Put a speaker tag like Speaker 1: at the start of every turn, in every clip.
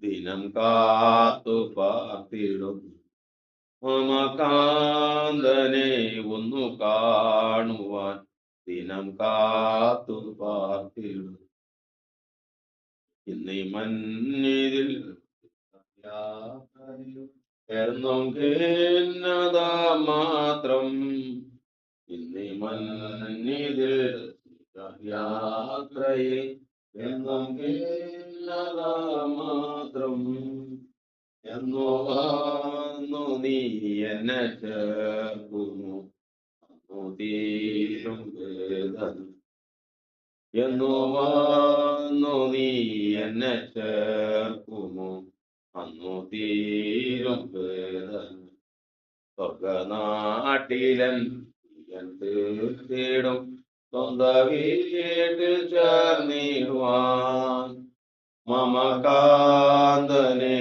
Speaker 1: ദിനം കാത്തു പാർത്തിടും മമകാന്തനെ ഒന്നു കാണുവാൻ ദിനം കാത്തു പാർത്തിടും ഇന്നീ മഞ്ഞിതിൽ എന്നും കേന്നതാ മാത്രം ഇന്നീ മഞ്ഞിതിൽ യാത്രയിൽ എന്നും കേന്നതാ മാത്രം എന്നോ വന്നു നീ എന്നെ ചേർക്കുന്നു അന്നു തീരും വേദന എന്നോ വന്നു നീ എന്നെ ചേർക്കുമോ അന്നു തീരും വേദന സ്വർഗനാട്ടിലൻ തീർത്തിടും സ്വന്തം വീട്ടിൽ ചേർന്നിടുവാൻ മമകാന്തനെ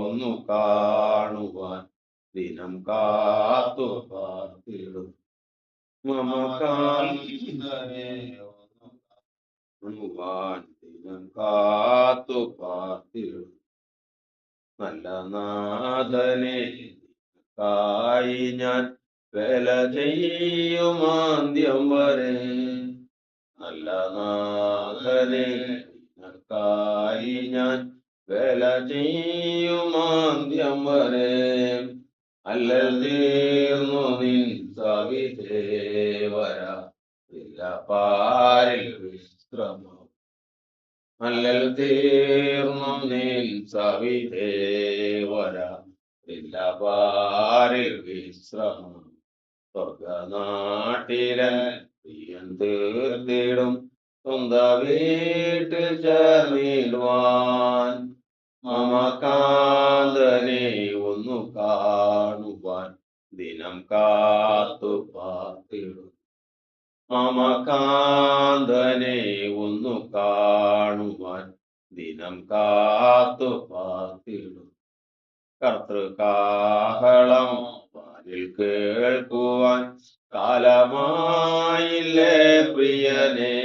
Speaker 1: ഒന്നു കാണുവാൻ ദിനം കാത്തു പാർത്തിടും മമകാന്തനെ കാണുവാൻ ദിനം കാത്തു പാർത്തിടും നല്ല നാഥനെ കായി ഞാൻ വേല ചെയ്യുമാന്ത്യം വരെ നല്ല നാഥനെ കായി ഞാൻ വേല ചെയ്യുമാന്ത്യം വരെ അല്ലൽ തീർന്നു നിൻ സവിധേ വരാ പാരിൽ വിശ്രമം അല്ലൽ തീർന്നു നിൻ സവിധേ വരാ പാരിൽ വിശ്രമം സ്വർഗനാട്ടിലെ പ്രിയൻ തീർത്തിടും സ്വന്തം വീട്ടിൽ ചേർന്നിടുവാൻ മമകാന്തനെ ഒന്നു കാണുവാൻ ദിനം കാത്തു പാർത്തിടും മമകാന്തനെ ഒന്നു കാണുവാൻ ദിനം കാത്തു പാർത്തിടും കർത്തൃകാഹളം വാനിൽ കേൾക്കുവാൻ കാലമായില്ലേ പ്രിയനെ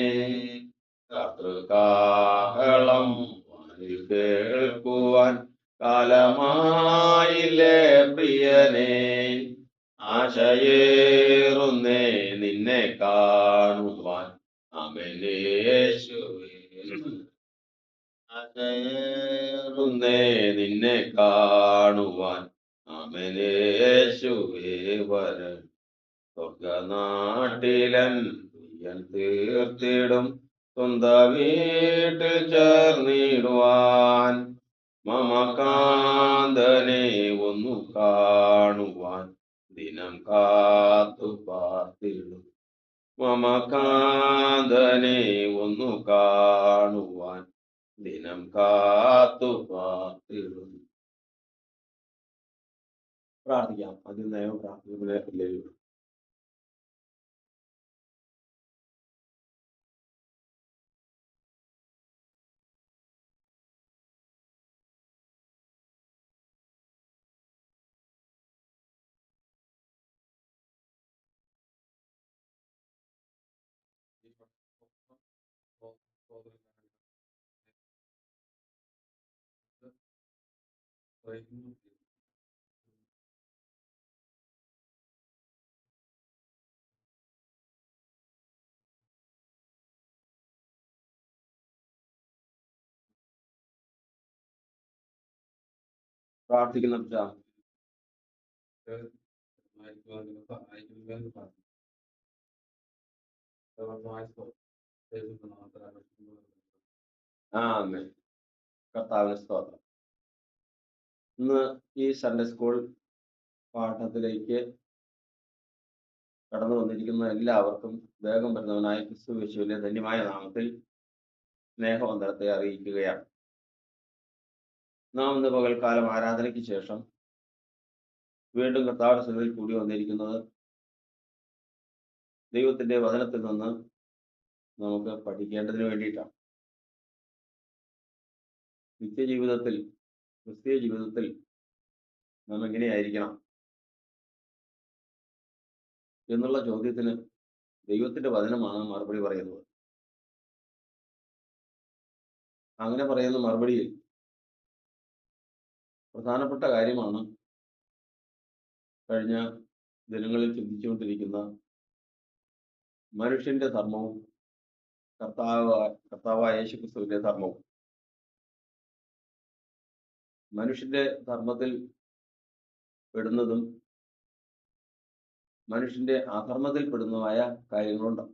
Speaker 1: കർത്തൃകാഹളം വാനിൽ കേൾക്കുവാൻ കാലമായില്ലേ പ്രിയനെ ആശയേറുന്നേ നിന്നെ കാണുവാൻ അമലേശുവേ ആശയേറുന്നേ നിന്നെ കാണുവാൻ അമലേശുവേ വരൻ സ്വർഗനാട്ടിലൻ പ്രിയൻ തീർത്തിടും സ്വന്തം വീട്ടിൽ ചേർന്നിടുവാൻ മമകാന്തനെ ഒന്നു കാണുവാൻ ദിനം കാത്തു പാർത്തിടും മമകാന്തനെ ഒന്നു കാണുവാൻ ദിനം കാത്തു പാർത്തിടും. പ്രാർത്ഥിക്കാം. അതിൽ നയം പ്രാർത്ഥിക്കുന്നതിലെ പ്രാർത്ഥിക്കുന്ന കർത്താവിന് സ്തോത്രം. ഇന്ന് ഈ സൺഡേ സ്കൂൾ പാഠത്തിലേക്ക് കടന്നു വന്നിരിക്കുന്ന എല്ലാവർക്കും വേഗം വരുന്നവനായ ക്രിസ്തു യേശുവിന്റെ ധന്യമായ നാമത്തിൽ സ്നേഹവന്ദനത്തെ അറിയിക്കുകയാണ്. നാം ഇന്ന് പകൽക്കാലം ആരാധനയ്ക്ക് ശേഷം വീണ്ടും കർത്താവിന്റെ സന്നിധിയിൽ കൂടി വന്നിരിക്കുന്നത് ദൈവത്തിന്റെ വചനത്തിൽ നിന്ന് നമുക്ക് പഠിക്കേണ്ടതിന് വേണ്ടിയിട്ടാണ്. നിത്യജീവിതത്തിൽ ക്രിസ്തീയ ജീവിതത്തിൽ നാം എങ്ങനെയായിരിക്കണം എന്നുള്ള ചോദ്യത്തിന് ദൈവത്തിന്റെ വചനമാണ് മറുപടി പറയുന്നത്. അങ്ങനെ പറയുന്ന മറുപടിയിൽ പ്രധാനപ്പെട്ട കാര്യമാണ് കഴിഞ്ഞ ദിനങ്ങളിൽ ചിന്തിച്ചുകൊണ്ടിരിക്കുന്ന മനുഷ്യന്റെ ധർമ്മവും കർത്താവായ യേശുക്രിസ്തുവിന്റെ ധർമ്മവും. മനുഷ്യന്റെ ധർമ്മത്തിൽ പെടുന്നതും മനുഷ്യന്റെ അധർമ്മത്തിൽ പെടുന്നതുമായ കാര്യങ്ങളുണ്ട്.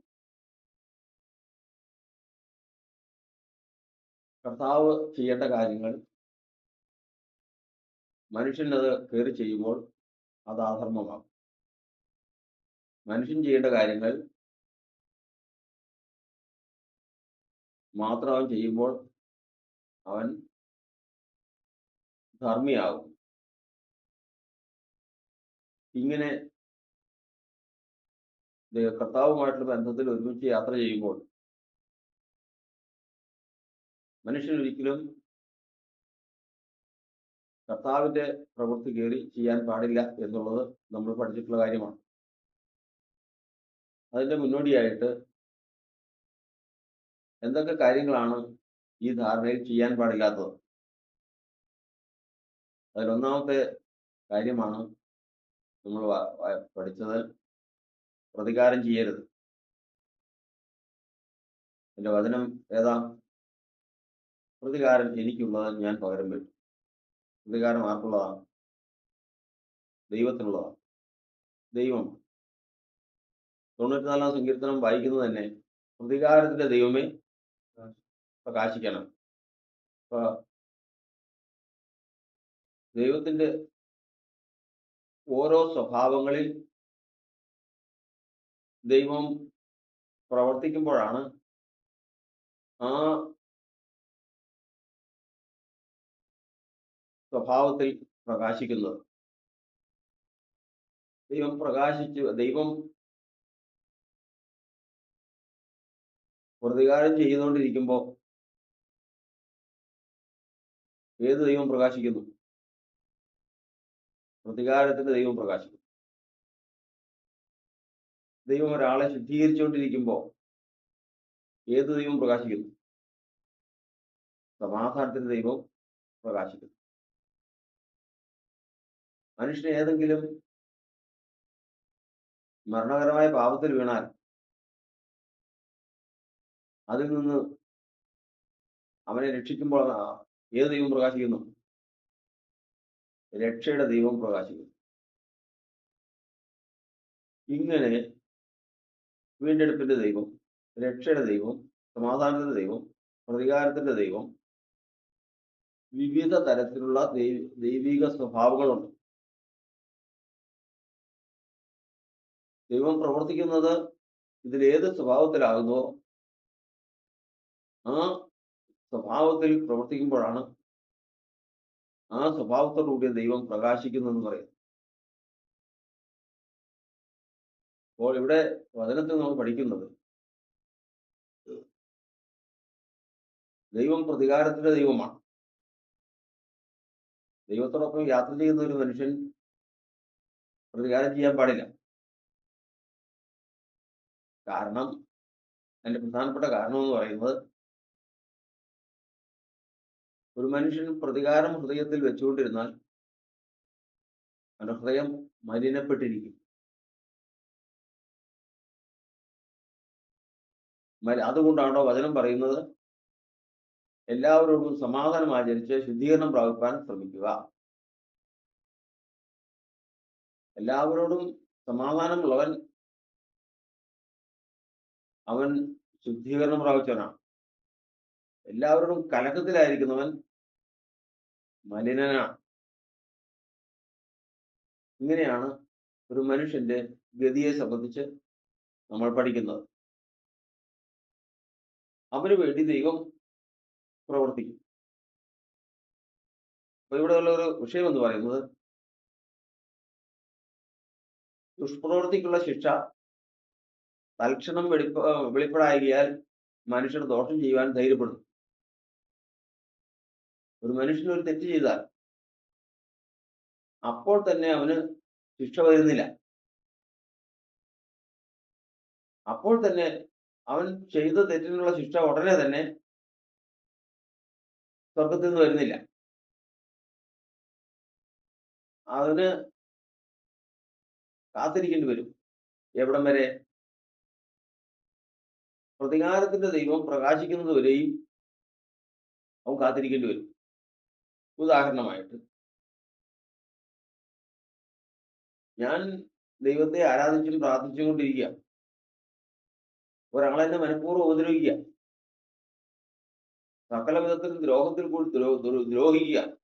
Speaker 1: കർത്താവ് ചെയ്യേണ്ട കാര്യങ്ങൾ മനുഷ്യനത് കയറി ചെയ്യുമ്പോൾ അത് അധർമ്മമാകും. മനുഷ്യൻ ചെയ്യേണ്ട കാര്യങ്ങൾ മാത്രം അവൻ ചെയ്യുമ്പോൾ അവൻ ധർമ്മിയാകും. ഇങ്ങനെ കർത്താവുമായിട്ടുള്ള ബന്ധത്തിൽ ഒരുമിച്ച് യാത്ര ചെയ്യുമ്പോൾ മനുഷ്യൻ ഒരിക്കലും കർത്താവിന്റെ പ്രവൃത്തി കയറി ചെയ്യാൻ പാടില്ല എന്നുള്ളത് നമ്മൾ പഠിച്ചിട്ടുള്ള കാര്യമാണ്. അതിന്റെ മുന്നോടിയായിട്ട് എന്തൊക്കെ കാര്യങ്ങളാണ് ഈ ധാരണയിൽ ചെയ്യാൻ പാടില്ലാത്തത്? അതിലൊന്നാമത്തെ കാര്യമാണ് നമ്മൾ പഠിച്ചത്, പ്രതികാരം ചെയ്യരുത്. എൻ്റെ വചനം ഏതാ? പ്രതികാരം എനിക്കുള്ളത് ഞാൻ പകരം വരും. പ്രതികാരം ആർക്കുള്ളതാണ്? ദൈവത്തിനുള്ളതാണ്. ദൈവം 94-ാം സങ്കീർത്തനം വായിക്കുന്നത് തന്നെ പ്രതികാരത്തിന്റെ ദൈവമേ പ്രകാശിക്കണം. അപ്പൊ ദൈവത്തിന്റെ ഓരോ സ്വഭാവങ്ങളിൽ ദൈവം പ്രവർത്തിക്കുമ്പോഴാണ് ആ സ്വഭാവത്തിൽ പ്രകാശിക്കുന്നത്. ദൈവം പ്രതികാരം ചെയ്തുകൊണ്ടിരിക്കുമ്പോൾ ഏത് ദൈവം പ്രകാശിക്കുന്നു? പ്രതികാരത്തിന്റെ ദൈവം പ്രകാശിക്കുന്നു. ദൈവം ഒരാളെ ശുദ്ധീകരിച്ചുകൊണ്ടിരിക്കുമ്പോൾ ഏത് ദൈവം പ്രകാശിക്കുന്നു? സമാധാനത്തിന്റെ ദൈവം പ്രകാശിക്കുന്നു. മനുഷ്യന് ഏതെങ്കിലും മരണകരമായ പാപത്തിൽ വീണാൽ അതിൽ നിന്ന് അവനെ രക്ഷിക്കുമ്പോൾ ഏത് ദൈവം പ്രകാശിക്കുന്നു? രക്ഷയുടെ ദൈവം പ്രകാശിക്കുന്നു. ഇങ്ങനെ വീണ്ടെടുപ്പിന്റെ ദൈവം, രക്ഷയുടെ ദൈവം, സമാധാനത്തിന്റെ ദൈവം, പ്രതികാരത്തിന്റെ ദൈവം, വിവിധ തരത്തിലുള്ള ദൈവിക സ്വഭാവങ്ങളുണ്ട്. ദൈവം പ്രവർത്തിക്കുന്നത് ഇതിലേത് സ്വഭാവത്തിലാകുന്നുവോ ആ സ്വഭാവത്തിൽ പ്രവർത്തിക്കുമ്പോഴാണ് ആ സ്വഭാവത്തോടുകൂടിയ ദൈവം പ്രകാശിക്കുന്നു എന്ന് പറയുന്നത്. അപ്പോൾ ഇവിടെ വചനത്തിൽ നമ്മൾ പഠിക്കുന്നത് ദൈവം പ്രതികാരത്തിന്റെ ദൈവമാണ്. ദൈവത്തോടൊപ്പം യാത്ര ചെയ്യുന്ന ഒരു മനുഷ്യൻ പ്രതികാരം ചെയ്യാൻ പാടില്ല. കാരണം, അതിന്റെ പ്രധാനപ്പെട്ട കാരണം എന്ന് പറയുന്നത്, ഒരു മനുഷ്യൻ പ്രതികാരം ഹൃദയത്തിൽ വെച്ചുകൊണ്ടിരുന്നാൽ അവന്റെ ഹൃദയം മലിനപ്പെട്ടിരിക്കും. അതുകൊണ്ടാണോ വചനം പറയുന്നത് എല്ലാവരോടും സമാധാനം ആചരിച്ച് ശുദ്ധീകരണം പ്രാപിക്കാൻ ശ്രമിക്കുക. എല്ലാവരോടും സമാധാനമുള്ളവൻ അവൻ ശുദ്ധീകരണം പ്രാപിച്ചവനാണ്. എല്ലാവരോടും കലക്കത്തിലായിരിക്കുന്നവൻ മലിനനാണ്. ഇങ്ങനെയാണ് ഒരു മനുഷ്യന്റെ ഗതിയെ സംബന്ധിച്ച് നമ്മൾ പഠിക്കുന്നത്. അവന് വേണ്ടി ദൈവം പ്രവർത്തിക്കും. അപ്പൊ ഇവിടെയുള്ള ഒരു വിഷയം എന്ന് പറയുന്നത്, ദുഷ്പ്രവൃത്തിക്കുള്ള ശിക്ഷ തൽക്ഷണം വെളിപ്പെടായികയാൽ മനുഷ്യർ ദോഷം ചെയ്യുവാൻ ധൈര്യപ്പെടുന്നു. ഒരു മനുഷ്യൻ ഒരു തെറ്റ് ചെയ്താൽ അപ്പോൾ തന്നെ അവന് ശിക്ഷ വരുന്നില്ല. അപ്പോൾ തന്നെ അവൻ ചെയ്ത തെറ്റിനുള്ള ശിക്ഷ ഉടനെ തന്നെ സ്വർഗത്തിൽ നിന്ന് വരുന്നില്ല. അതിന് കാത്തിരിക്കേണ്ടി വരും. എവിടം വരെ? പ്രതികാരത്തിന്റെ ദൈവം പ്രകാശിക്കുന്നത് വരെയും അവൻ കാത്തിരിക്കേണ്ടി വരും. ഉദാഹരണമായിട്ട്, ഞാൻ ദൈവത്തെ ആരാധിച്ചും പ്രാർത്ഥിച്ചും കൊണ്ടിരിക്കുക. ഒരാളെന്നെ മനഃപൂർവ്വം ഉപദ്രവിക്കുക, സകല വിധത്തിലും ദ്രോഹത്തിൽ കൂടി ദ്രോഹിക്കുക.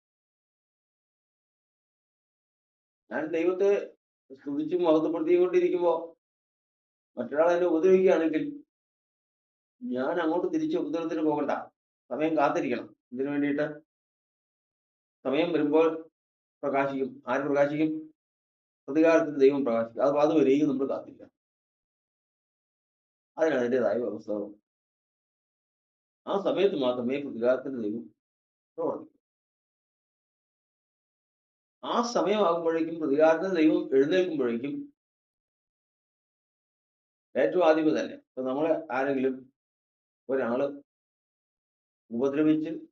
Speaker 1: ഞാൻ ദൈവത്തെ സ്തുതിച്ചും മഹത്വപ്പെടുത്തിക്കൊണ്ടിരിക്കുമ്പോ മറ്റൊരാൾ എന്നെ ഉപദ്രവിക്കുകയാണെങ്കിൽ ഞാൻ അങ്ങോട്ട് തിരിച്ച് ഉപദ്രവത്തിന് പോകണ്ട. സമയം കാത്തിരിക്കണം. ഇതിനു വേണ്ടിയിട്ട് സമയം വരുമ്പോൾ പ്രകാശിക്കും. ആര് പ്രകാശിക്കും? പ്രതികാരത്തിന് ദൈവം പ്രകാശിക്കും. അതുവരെയും നമ്മൾ കാത്തിരിക്കണം. അതിന് അതിൻ്റെതായ വ്യവസ്ഥകളും. ആ സമയത്ത് മാത്രമേ പ്രതികാരത്തിന്റെ ദൈവം പ്രവർത്തിക്കൂ. ആ സമയമാകുമ്പോഴേക്കും പ്രതികാരത്തിന്റെ ദൈവം എഴുന്നേൽക്കുമ്പോഴേക്കും ഏറ്റവും ആദ്യമേ തന്നെ ഇപ്പൊ നമ്മളെ ആരെങ്കിലും ഒരാള് ഉപദ്രവിച്ച്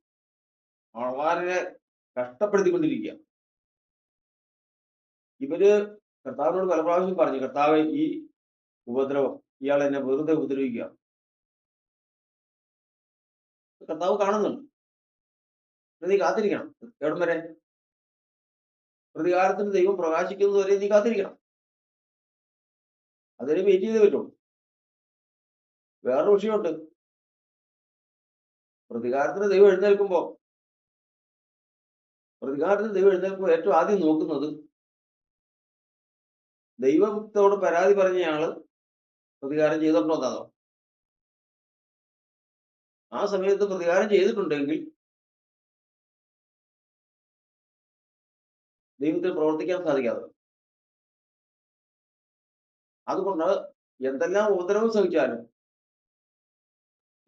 Speaker 1: വളരെ കഷ്ടപ്പെടുത്തിക്കൊണ്ടിരിക്കുക. ഇവര് കർത്താവിനോട് പല പ്രാവശ്യം പറഞ്ഞു, കർത്താവ് ഈ ഉപദ്രവം, ഇയാൾ എന്നെ വെറുതെ ഉപദ്രവിക്കുക. കർത്താവ് കാണുന്നുണ്ട്. നീ കാത്തിരിക്കണം. എവിടം വരെ? പ്രതികാരത്തിന് ദൈവം പ്രകാശിക്കുന്നത് വരെ നീ കാത്തിരിക്കണം. അതിനെ വെയിറ്റ് ചെയ്തേ പറ്റുള്ളൂ. വേറൊരു വിഷയമുണ്ട്. പ്രതികാരത്തിന് ദൈവം എഴുന്നേൽക്കുമ്പോ ഏറ്റവും ആദ്യം നോക്കുന്നത് ദൈവത്തോട് പരാതി പറഞ്ഞയാള് പ്രതികാരം ചെയ്തിട്ടുണ്ടോ. ആ സമയത്ത് പ്രതികാരം ചെയ്തിട്ടുണ്ടെങ്കിൽ ദൈവത്തിൽ പ്രവർത്തിക്കാൻ സാധിക്കാതെ. അതുകൊണ്ട് എന്തെല്ലാം ഉപദ്രവം സഹിച്ചാലും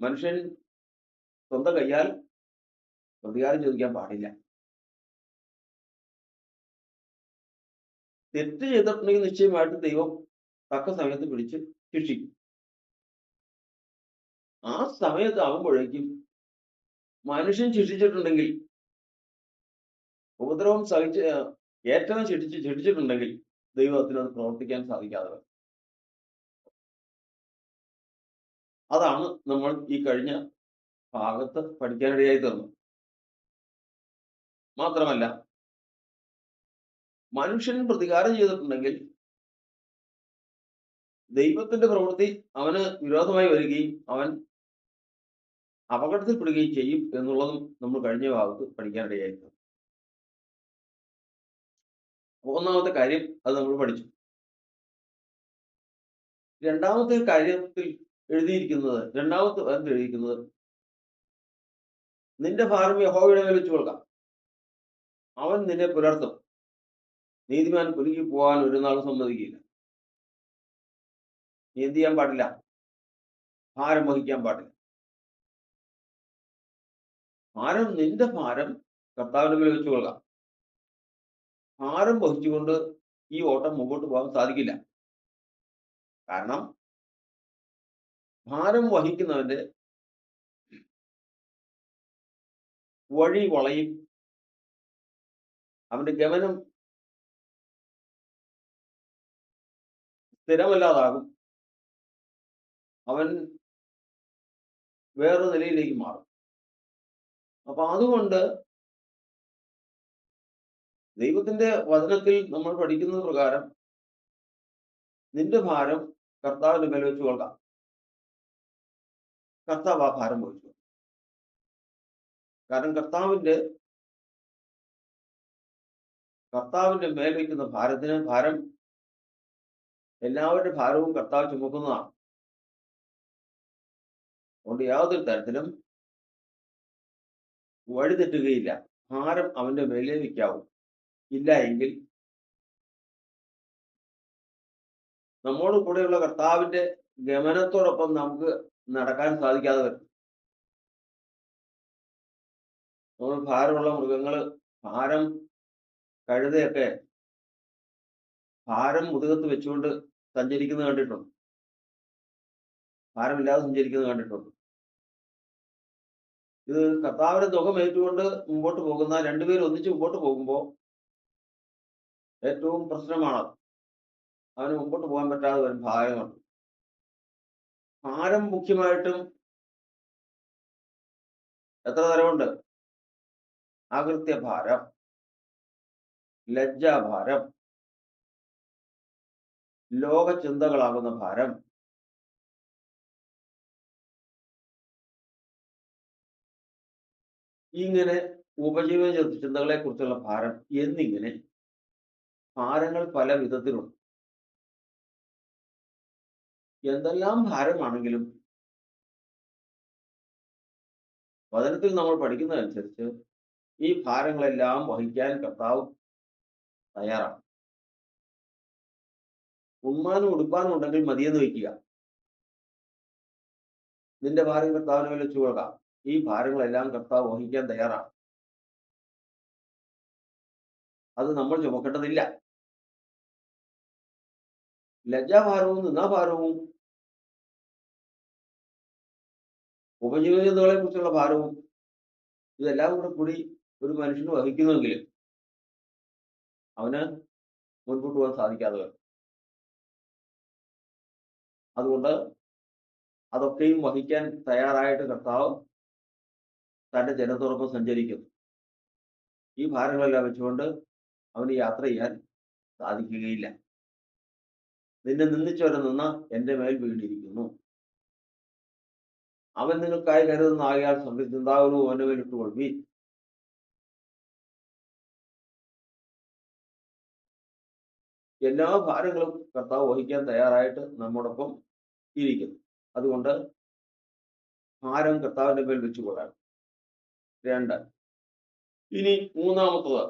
Speaker 1: മനുഷ്യൻ സ്വന്തം കയ്യാൽ പ്രതികാരം ചോദിക്കാൻ പാടില്ല. തെറ്റ് ചെയ്തിട്ടുണ്ടെങ്കിൽ നിശ്ചയമായിട്ട് ദൈവം തക്ക സമയത്ത് പിടിച്ച് ശിക്ഷിക്കും. ആ സമയത്ത് ആകുമ്പോഴേക്കും മനുഷ്യൻ ശിക്ഷിച്ചിട്ടുണ്ടെങ്കിൽ, ഉപദ്രവം സഹിച്ച് ഏറ്റവും ശിക്ഷിച്ചിട്ടുണ്ടെങ്കിൽ ദൈവത്തിന് അത് പ്രവർത്തിക്കാൻ സാധിക്കാതെ വരും. അതാണ് നമ്മൾ ഈ കഴിഞ്ഞ ഭാഗത്ത് പഠിക്കാനിടയായി തീർന്നത്. മാത്രമല്ല, മനുഷ്യൻ പ്രതികാരം ചെയ്തിട്ടുണ്ടെങ്കിൽ ദൈവത്തിന്റെ പ്രവൃത്തി അവന് വിരോധമായി വരികയും അവൻ അപകടത്തിൽപ്പെടുകയും ചെയ്യും എന്നുള്ളതും നമ്മൾ കഴിഞ്ഞ ഭാഗത്ത് പഠിക്കാനിടയായി തീർന്നു. ഒന്നാമത്തെ കാര്യം അത് നമ്മൾ പഠിച്ചു. രണ്ടാമത്തെ കാര്യത്തിൽ എഴുതിയിരിക്കുന്നത് നിന്റെ ഭാരം യഹോവയുടെ മേൽ വെച്ച് കൊടുക്കാം, അവൻ നിന്നെ പുലർത്തും, നീതിമാൻ കുലുക്കി പോകാൻ ഒരു നാളും സമ്മതിക്കില്ല. നീ എന്ത് ചെയ്യാൻ പാടില്ല? ഭാരം വഹിക്കാൻ പാടില്ല. നിന്റെ ഭാരം കർത്താവിന്റെ മേൽ വെച്ച് കൊടുക്കാം. ഭാരം വഹിച്ചുകൊണ്ട് ഈ ഓട്ടം മുമ്പോട്ട് പോകാൻ സാധിക്കില്ല. കാരണം ഭാരം വഹിക്കുന്നവന്റെ വഴി വളയും, അവന്റെ ഗമനം സ്ഥിരമല്ലാതാകും, അവൻ വേറൊരു നിലയിലേക്ക് മാറും. അപ്പൊ അതുകൊണ്ട് ദൈവത്തിന്റെ വചനത്തിൽ നമ്മൾ പഠിക്കുന്നത് പ്രകാരം നിന്റെ ഭാരം കർത്താവിന്റെ മേൽ വെച്ച് കൊള്ളാം. കർത്താവ് ആ ഭാരം വഹിച്ചു. കാരണം കർത്താവിന്റെ മേൽ വയ്ക്കുന്ന ഭാരം എല്ലാവരുടെ ഭാരവും കർത്താവ് ചുമക്കുന്നതാണ്. അതുകൊണ്ട് യാതൊരു തരത്തിലും വഴിതെറ്റുകയില്ല. ഭാരം അവന്റെ മേലേ വയ്ക്കാവൂ. ഇല്ല എങ്കിൽ നമ്മോട് കൂടെയുള്ള കർത്താവിന്റെ ഗമനത്തോടൊപ്പം നമുക്ക് നടക്കാൻ സാധിക്കാതെ വരും. നമ്മൾ ഭാരമുള്ള മൃഗങ്ങള്, കഴുതയൊക്കെ ഭാരം മുതുകത്ത് വെച്ചുകൊണ്ട് സഞ്ചരിക്കുന്നത് കണ്ടിട്ടുണ്ട്. ഭാരമില്ലാതെ സഞ്ചരിക്കുന്നത് കണ്ടിട്ടുണ്ട്. ഇത് കർത്താവിന്റെ മുഖം ഏറ്റുകൊണ്ട് മുമ്പോട്ട് പോകുന്ന രണ്ടുപേരും ഒന്നിച്ച് മുമ്പോട്ട് പോകുമ്പോൾ ഏറ്റവും പ്രശ്നമാണത്. അവന് മുമ്പോട്ട് പോകാൻ പറ്റാതെ വരും ഭാരങ്ങളുണ്ട്. ഭാരം മുഖ്യമായിട്ടും എത്ര തരമുണ്ട്? അകൃത്യഭാരം, ലജ്ജാഭാരം, ലോകചിന്തകളാകുന്ന ഭാരം, ഇങ്ങനെ ഉപജീവന ചിന്തകളെ കുറിച്ചുള്ള ഭാരം എന്നിങ്ങനെ ഭാരങ്ങൾ പല വിധത്തിലുണ്ട്. എന്തെല്ലാം ഭാരമാണെങ്കിലും വചനത്തിൽ നമ്മൾ പഠിക്കുന്നതനുസരിച്ച് ഈ ഭാരങ്ങളെല്ലാം വഹിക്കാൻ കർത്താവ് തയ്യാറാണ്. ഉണ്മാനും ഉടുപ്പാനും ഉണ്ടെങ്കിൽ മതിയെന്ന് വയ്ക്കുക. നിന്റെ ഭാരം കർത്താവിനെ മേൽ വെച്ചു കൊടുക്കാം. ഈ ഭാരങ്ങളെല്ലാം കർത്താവ് വഹിക്കാൻ തയ്യാറാണ്. അത് നമ്മൾ ചുമക്കേണ്ടതില്ല. ലജ്ജാഭാരവും നിന്ദാഭാരവും ഉപജീവനങ്ങളെ കുറിച്ചുള്ള ഭാരവും ഇതെല്ലാം കൂടി ഒരു മനുഷ്യന് വഹിക്കുന്നുവെങ്കിൽ അവന് മുൻപോട്ട് പോകാൻ സാധിക്കാതെ വരും. അതുകൊണ്ട് അതൊക്കെയും വഹിക്കാൻ തയ്യാറായിട്ട് കർത്താവ് തന്റെ ജനത്തോടൊപ്പം സഞ്ചരിക്കുന്നു. ഈ ഭാരങ്ങളെല്ലാം വെച്ചുകൊണ്ട് അവന് യാത്ര ചെയ്യാൻ സാധിക്കുകയില്ല. നിന്നെ നിന്ദിച്ചവരെ നിന്ന എന്റെ മേൽ വീണിരിക്കുന്നു. അവൻ നിങ്ങൾക്കായി കരുതുന്ന ആകയാൽ ചിന്താകുന്നു അവന്റെ മേൽ ഇട്ടുകൊള്ളി. എല്ലാ ഭാരങ്ങളും കർത്താവ് വഹിക്കാൻ തയ്യാറായിട്ട് നമ്മോടൊപ്പം ഇരിക്കുന്നു. അതുകൊണ്ട് ഭാരം കർത്താവിന്റെ മേൽ വെച്ചുകൊള്ളാം. 2, ഇനി മൂന്നാമത്തത്,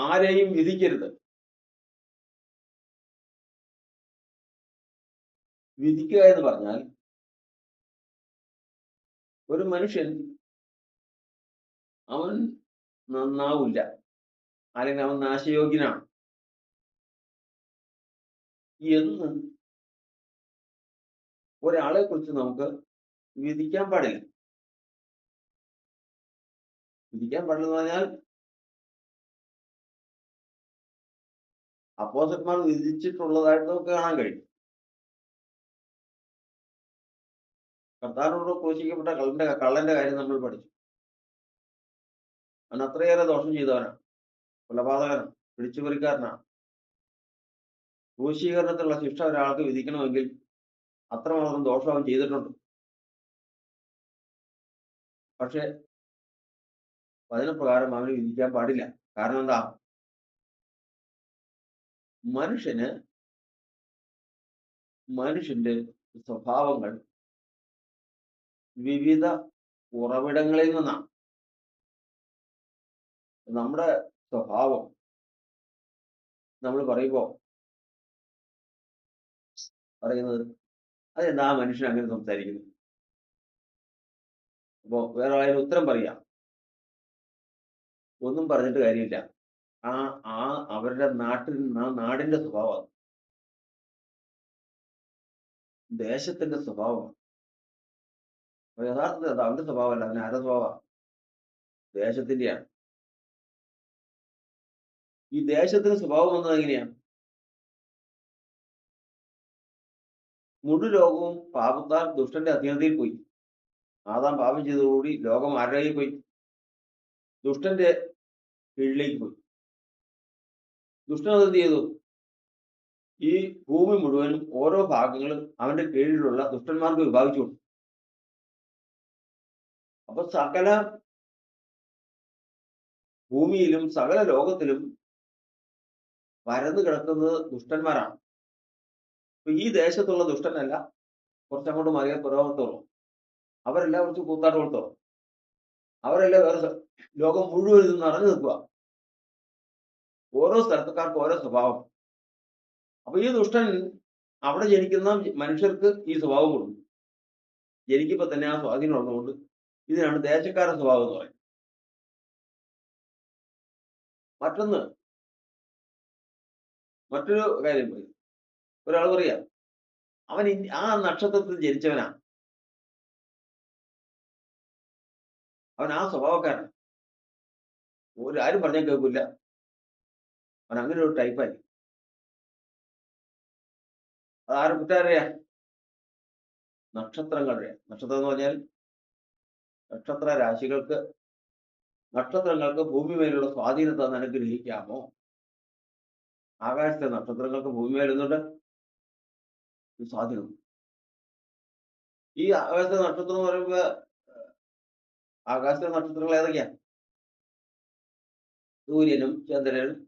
Speaker 1: ആരെയും വിധിക്കരുത്. വിധിക്കുക എന്ന് പറഞ്ഞാൽ ഒരു മനുഷ്യൻ അവൻ നന്നാവില്ല, അല്ലെങ്കിൽ അവൻ നാശയോഗ്യനാണ് എന്ന് ഒരാളെ കുറിച്ച് നമുക്ക് വിധിക്കാൻ പാടില്ല. വിധിക്കാൻ പാടില്ലെന്ന് പറഞ്ഞാൽ അപ്പോസ്തലന്മാർ വിധിച്ചിട്ടുള്ളതായിട്ട് നമുക്ക് കാണാൻ കഴിയും. കർത്താവിനോട് ക്രൂശിക്കപ്പെട്ട കള്ളന്റെ കാര്യം നമ്മൾ പഠിച്ചു. അവൻ അത്രയേറെ ദോഷം ചെയ്തവനാണ്, കൊലപാതകനാണ്, പിടിച്ചുപറിക്കാരനാണ്. ക്രൂശീകരണത്തിലുള്ള ശിക്ഷ ഒരാൾക്ക് വിധിക്കണമെങ്കിൽ അത്രമാത്രം ദോഷം അവൻ ചെയ്തിട്ടുണ്ട്. പക്ഷെ വചനപ്രകാരം അവന് വിധിക്കാൻ പാടില്ല. കാരണം എന്താ? മനുഷ്യന്റെ സ്വഭാവങ്ങൾ വിവിധ ഉറവിടങ്ങളിൽ നിന്നാണ്. നമ്മുടെ സ്വഭാവം നമ്മൾ പറയുന്നത് അതെന്താ മനുഷ്യൻ അങ്ങനെ സംസാരിക്കുന്നു? അപ്പോ വേറെ ആയാലും ഉത്തരം പറയാം, ഒന്നും പറഞ്ഞിട്ട് കാര്യമില്ല. അവരുടെ നാടിന്റെ സ്വഭാവം, ദേശത്തിന്റെ സ്വഭാവമാണ്. യഥാർത്ഥത്തിൽ അത് അവന്റെ സ്വഭാവമല്ല, അവന് ആരുടെ സ്വഭാവമാണ്? ദേശത്തിന്റെയാണ്. ഈ ദേശത്തിന്റെ സ്വഭാവം വന്നത് എങ്ങനെയാണ്? മുഴു ലോകവും പാപത്താൽ ദുഷ്ടന്റെ അധീനതയിൽ പോയി. ആദാം പാപം ചെയ്തതോടുകൂടി ലോകം ആരുടെ കയ്യിൽ പോയി? ദുഷ്ടന്റെ കീഴിലേക്ക് പോയി. ദുഷ്ടൻ എന്ത് ചെയ്തു? ഈ ഭൂമി മുഴുവനും ഓരോ ഭാഗങ്ങളും അവന്റെ കീഴിലുള്ള ദുഷ്ടന്മാർക്ക് വിഭാഗിച്ചു കൊടുത്തു. അപ്പൊ സകല ഭൂമിയിലും സകല ലോകത്തിലും പരന്നു കിടക്കുന്നത് ദുഷ്ടന്മാരാണ്. അപ്പൊ ഈ ദേശത്തുള്ള ദുഷ്ടനല്ല കുറച്ചങ്ങോട്ട് മാറിയ പുരോഗത്തോളം അവരെല്ലാം കുറച്ച് കൂത്താട്ട് കൊടുത്തോളൂ. അവരെല്ലാം വേറെ ലോകം മുഴുവൻ ഇത് നിറഞ്ഞു നിൽക്കുക. ഓരോ സ്ഥലത്തുകാർക്ക് ഓരോ സ്വഭാവം. അപ്പൊ ഈ ദുഷ്ടൻ അവിടെ ജനിക്കുന്ന മനുഷ്യർക്ക് ഈ സ്വഭാവം കൊടുക്കും. ജനിക്കുമ്പോ തന്നെ ആ സ്വാധീനം ഉള്ളതുകൊണ്ട് ഇതിനാണ് ദേശക്കാരുടെ സ്വഭാവം എന്ന് പറയുന്നത്. മറ്റൊരു കാര്യം പറയും. ഒരാൾ പറയാ അവൻ ആ നക്ഷത്രത്തിൽ ജനിച്ചവനാ, അവൻ ആ സ്വഭാവക്കാരൻ, ആരും പറഞ്ഞാൽ കേൾക്കില്ല. അവൻ അങ്ങനെ ഒരു ടൈപ്പായി. അതാരും കുറ്റാരെയാ? നക്ഷത്രങ്ങളുടെ. നക്ഷത്രം എന്ന് പറഞ്ഞാൽ നക്ഷത്ര രാശികൾക്ക്, നക്ഷത്രങ്ങൾക്ക് ഭൂമിമേലുള്ള സ്വാധീനത്തെ ഒന്ന് അനുഗ്രഹിക്കാമോ? ആകാശത്തെ നക്ഷത്രങ്ങൾക്ക് ഭൂമിമേൽ എന്തുണ്ട്? സ്വാധീനം. ഈ ആകാശത്തെ നക്ഷത്രം എന്ന് പറയുമ്പോ ആകാശത്തെ നക്ഷത്രങ്ങൾ ഏതൊക്കെയാ? സൂര്യനും ചന്ദ്രനും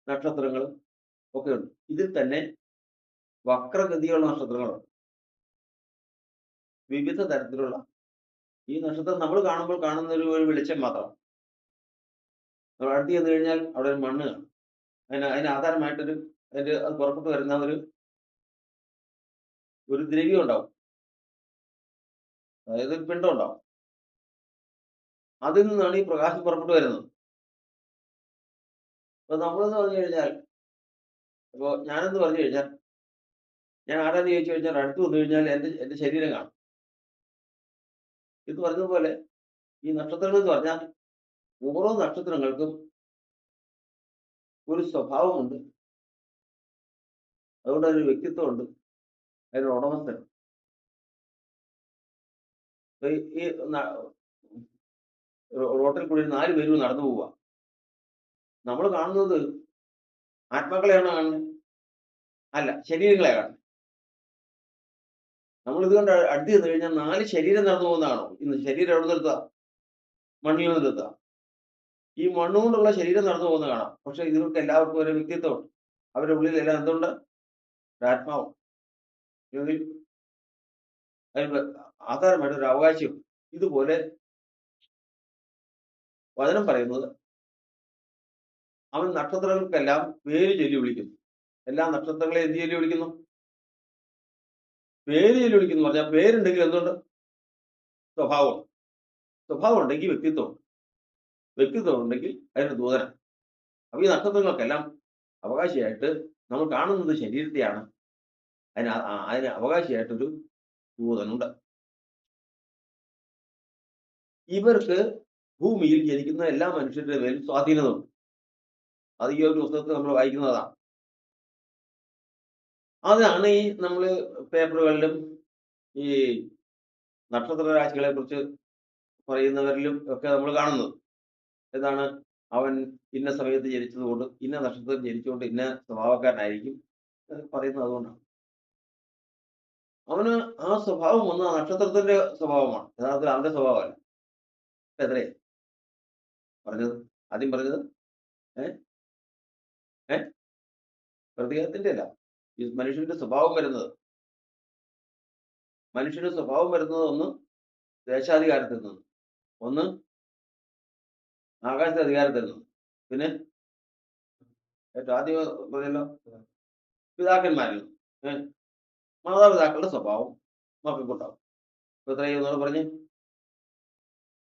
Speaker 1: നക്ഷത്രങ്ങളും ഒക്കെ ഉണ്ട്. ഇതിൽ തന്നെ വക്രഗതിയുള്ള നക്ഷത്രങ്ങളുണ്ട്. വിവിധ തരത്തിലുള്ള ഈ നക്ഷത്രം നമ്മൾ കാണുമ്പോൾ കാണുന്ന ഒരു വെളിച്ചം മാത്രം. നമ്മൾ അടുത്ത് ചെന്ന് കഴിഞ്ഞാൽ അവിടെ ഒരു മണ്ണ് കാണും. അതിന് ആധാരമായിട്ടൊരു അത് പുറപ്പെട്ട് വരുന്ന ഒരു ദ്രവ്യം ഉണ്ടാവും. അതായത് ഒരു പിണ്ഡം ഉണ്ടാവും. അതിൽ നിന്നാണ് ഈ പ്രകാശം പുറപ്പെട്ടു വരുന്നത്. അപ്പൊ നമ്മളെന്ന് പറഞ്ഞു കഴിഞ്ഞാൽ, അപ്പോ ഞാനെന്ന് പറഞ്ഞു കഴിഞ്ഞാൽ, ഞാൻ ആരാന്ന് ചോദിച്ചു കഴിഞ്ഞാൽ അടുത്ത് വന്നു കഴിഞ്ഞാൽ എന്റെ ശരീരം കാണും. ഇത് പറഞ്ഞതുപോലെ ഈ നക്ഷത്രങ്ങൾ എന്ന് പറഞ്ഞാൽ ഓരോ നക്ഷത്രങ്ങൾക്കും ഒരു സ്വഭാവമുണ്ട്. അതുകൊണ്ട് അതിന് വ്യക്തിത്വമുണ്ട്. അതിന് ഉടമസ്ഥൻ. ഈ റോട്ടിൽ കൂടി 4 പേരും നടന്നു പോവുക. നമ്മൾ കാണുന്നത് ആത്മാക്കളെയാണോ കാണുന്നത്? അല്ല, ശരീരങ്ങളെ കാണുന്നത്. നമ്മൾ ഇത് കണ്ട് അടുത്ത് ചെന്ന് കഴിഞ്ഞാൽ 4 ശരീരം നടന്നു പോകുന്നതാണോ? ഇന്ന് ശരീരം എവിടെ നിർത്തുക? മണ്ണിൽ നിന്ന് നിർത്തുക. ഈ മണ്ണുകൊണ്ടുള്ള ശരീരം നടന്നു പോകുന്നത് കാണാം. പക്ഷെ ഇവർക്ക് എല്ലാവർക്കും ഒരു വ്യക്തിത്വമുണ്ട്. അവരുടെ ഉള്ളിലെല്ലാം എന്തുണ്ട്? ഒരാത്മാവും. അതിന് ആധാരമായിട്ട് ഒരു അവകാശം. ഇതുപോലെ വചനം പറയുന്നത് അവൻ നക്ഷത്രങ്ങൾക്കെല്ലാം പേര് ചൊല്ലി വിളിക്കുന്നു. എല്ലാ നക്ഷത്രങ്ങളെ എന്ത് ചൊല്ലി വിളിക്കുന്നു? പേര് ചൊല്ലി വിളിക്കുന്നു പറഞ്ഞാൽ പേരുണ്ടെങ്കിൽ എന്തുണ്ട്? സ്വഭാവം. സ്വഭാവം ഉണ്ടെങ്കിൽ വ്യക്തിത്വം. വ്യക്തിത്വം ഉണ്ടെങ്കിൽ അതിന് ദൂതനം. അപ്പൊ ഈ നക്ഷത്രങ്ങൾക്കെല്ലാം അവകാശിയായിട്ട് നമ്മൾ കാണുന്നത് ശരീരത്തെയാണ്. അതിന് അവകാശിയായിട്ടൊരു ദൂതനുണ്ട്. ഇവർക്ക് ഭൂമിയിൽ ജനിക്കുന്ന എല്ലാ മനുഷ്യരുടെ മേലും സ്വാധീനമുണ്ട്. അത് ഈ ഒരു പുസ്തകത്തിൽ നമ്മൾ വായിക്കുന്നതാണ്. അതാണ് ഈ നമ്മള് പേപ്പറുകളിലും ഈ നക്ഷത്ര രാശികളെ കുറിച്ച് പറയുന്നവരിലും ഒക്കെ നമ്മൾ കാണുന്നത്. എന്താണ്? അവൻ ഇന്ന സമയത്ത് ജനിച്ചതുകൊണ്ട്, ഇന്ന നക്ഷത്രത്തിൽ ജനിച്ചുകൊണ്ട് ഇന്ന സ്വഭാവക്കാരനായിരിക്കും പറയുന്നത് അതുകൊണ്ടാണ്. അവന് ആ സ്വഭാവം വന്ന നക്ഷത്രത്തിന്റെ സ്വഭാവമാണ്. യഥാർത്ഥത്തിൽ അവന്റെ സ്വഭാവമല്ല. എത്രേ പറഞ്ഞത്? ആദ്യം പറഞ്ഞത് ഏഹ് ഏഹ് പ്രതികാരത്തിന്റെ അല്ല. ഈ മനുഷ്യന്റെ സ്വഭാവം വരുന്നത്, മനുഷ്യന്റെ സ്വഭാവം വരുന്നത് ഒന്ന് ദേശാധികാരത്തിൽ നിന്ന്, ഒന്ന് ആകാശത്തെ അധികാരത്തിൽ നിന്ന്, പിന്നെ ഏറ്റവും ആദ്യം പറഞ്ഞല്ലോ പിതാക്കന്മാരിൽ നിന്ന്. മാതാപിതാക്കളുടെ സ്വഭാവം മക്കൾക്കുണ്ടാവും. ഇപ്പൊ എത്രയും ഒന്നുകൂടെ പറഞ്ഞ്,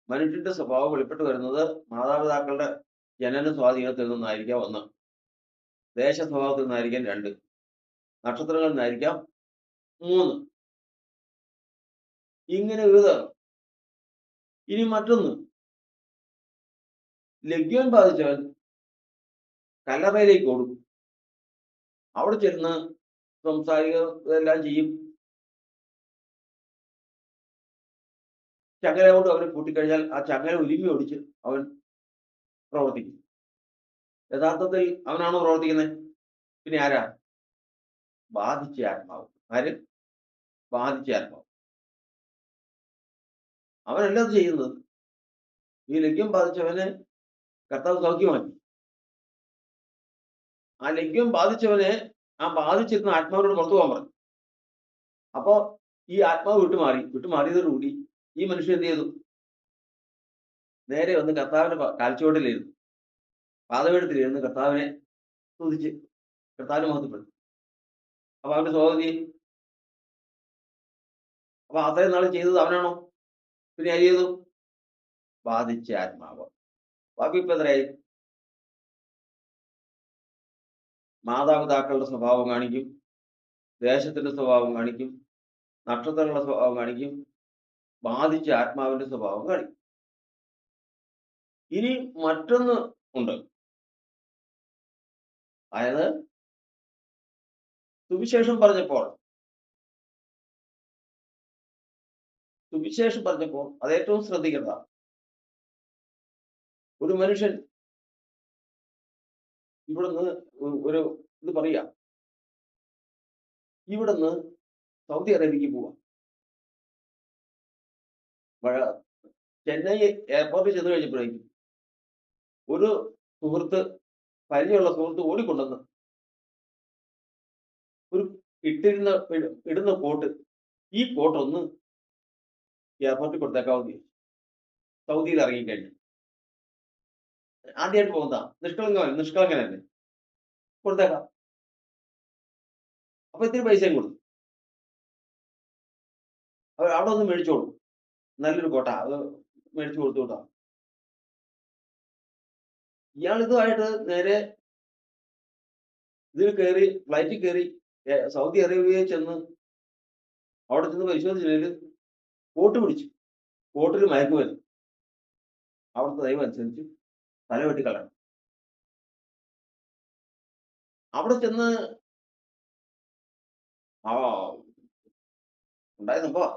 Speaker 1: മനുഷ്യന്റെ സ്വഭാവം വെളിപ്പെട്ട് വരുന്നത് മാതാപിതാക്കളുടെ ജനന സ്വാധീനത്തിൽ നിന്നായിരിക്കാം 1, ദേശ സ്വഭാവത്തിൽ നിന്നായിരിക്കാം 2, നക്ഷത്രങ്ങളിൽ നിന്നായിരിക്കാം 3. ഇങ്ങനെ വിവിധം. ഇനി മറ്റൊന്ന്, ലഗ്നം ബാധിച്ചവൻ കല്ലറയിലേക്ക് ഓടും. അവിടെ ചെന്ന് സംസാരിക്കുക ഇതെല്ലാം ചെയ്യും. ചങ്ങല കൊണ്ട് അവനെ പൂട്ടിക്കഴിഞ്ഞാൽ ആ ചങ്ങല ഉരുമ്മി ഓടിച്ച് അവൻ പ്രവർത്തിക്കും. യഥാർത്ഥത്തിൽ അവനാണോ പ്രവർത്തിക്കുന്നത്? പിന്നെ ആരാ? ബാധിച്ച ആത്മാവ്. ആര്? ബാധിച്ച ആത്മാവ്. അവനല്ല അത് ചെയ്യുന്നത്. ഈ ലഗ്നം ബാധിച്ചവനെ കർത്താവ് സൗഖ്യമാക്കി. ആ ലഗ്നം ബാധിച്ചവനെ ആ ബാധിച്ചിരുന്ന ആത്മാവിനോട് പുറത്തു പോകാൻ പറഞ്ഞു. അപ്പോ ഈ ആത്മാവ് വിട്ടുമാറിയതോടുകൂടി ഈ മനുഷ്യൻ എന്ത് ചെയ്തു? നേരെ വന്ന് കർത്താവിന്റെ കാൽച്ചുവട്ടിലിരുന്നു. പാദപീഠത്തിലിരുന്ന് കർത്താവിനെ സ്തുതിച്ച് കർത്താവിനെ മഹത്വപ്പെടുത്തി. അപ്പൊ അവന്റെ സ്വഭാവം. അപ്പൊ അത്രയും നാൾ ചെയ്തത് അവനാണോ? പിന്നെ ആര് ചെയ്തു? ബാധിച്ച ആത്മാവ്. ബാക്കി ഇപ്പൊ എത്രയായി? മാതാപിതാക്കളുടെ സ്വഭാവം കാണിക്കും, ദേശത്തിന്റെ സ്വഭാവം കാണിക്കും, നക്ഷത്രങ്ങളുടെ സ്വഭാവം കാണിക്കും, ബാധിച്ച ആത്മാവിന്റെ സ്വഭാവം കാണിക്കും. ഇനി മറ്റൊന്ന് ഉണ്ട്. അതായത് സുവിശേഷം പറഞ്ഞപ്പോൾ അത് ഏറ്റവും ശ്രദ്ധിക്കേണ്ടതാണ്. ഒരു മനുഷ്യൻ ഇവിടുന്ന് ഒരു ഇത് പറയാ, ഇവിടുന്ന് സൗദി അറേബ്യക്ക് പോവാ. ചെന്നൈ എയർപോർട്ടിൽ ചെന്ന് കഴിഞ്ഞപ്പോഴേക്കും ഒരു സുഹൃത്ത്, പരിചയമുള്ള സുഹൃത്ത് ഓടിക്കൊണ്ടെന്ന് ഒരു ഇടുന്ന കോട്ട്, ഈ കോട്ട് ഒന്ന് എയർപോർട്ടിൽ കൊടുത്തേക്കാവുന്ന സൗദിയിൽ ഇറങ്ങിക്കഴിഞ്ഞു. ആദ്യമായിട്ട് പോകുന്നതാ, നിഷ്കളങ്കനല്ലേ, കൊടുത്തേക്കാം. അപ്പൊ ഇത്തിരി പൈസയും കൊടുത്തു. അവർ അവിടെ ഒന്ന് മേടിച്ചോളൂ, നല്ലൊരു കോട്ട, അത് മേടിച്ചു കൊടുത്തു വിട്ടാ. ഇയാൾ ഇതുമായിട്ട് നേരെ ഇതിൽ കയറി, ഫ്ലൈറ്റിൽ കയറി സൗദി അറേബ്യയിൽ ചെന്ന് അവിടെ ചെന്ന് പരിശോധിച്ചതിൽ കോട്ട് പിടിച്ചു. കോട്ടിൽ മയക്കുമരുന്ന്. അവിടുത്തെ ദൈവം അനുസരിച്ച് തല വെട്ടിക്കളയണം. അവിടെ ചെന്ന് ഉണ്ടായ സംഭവം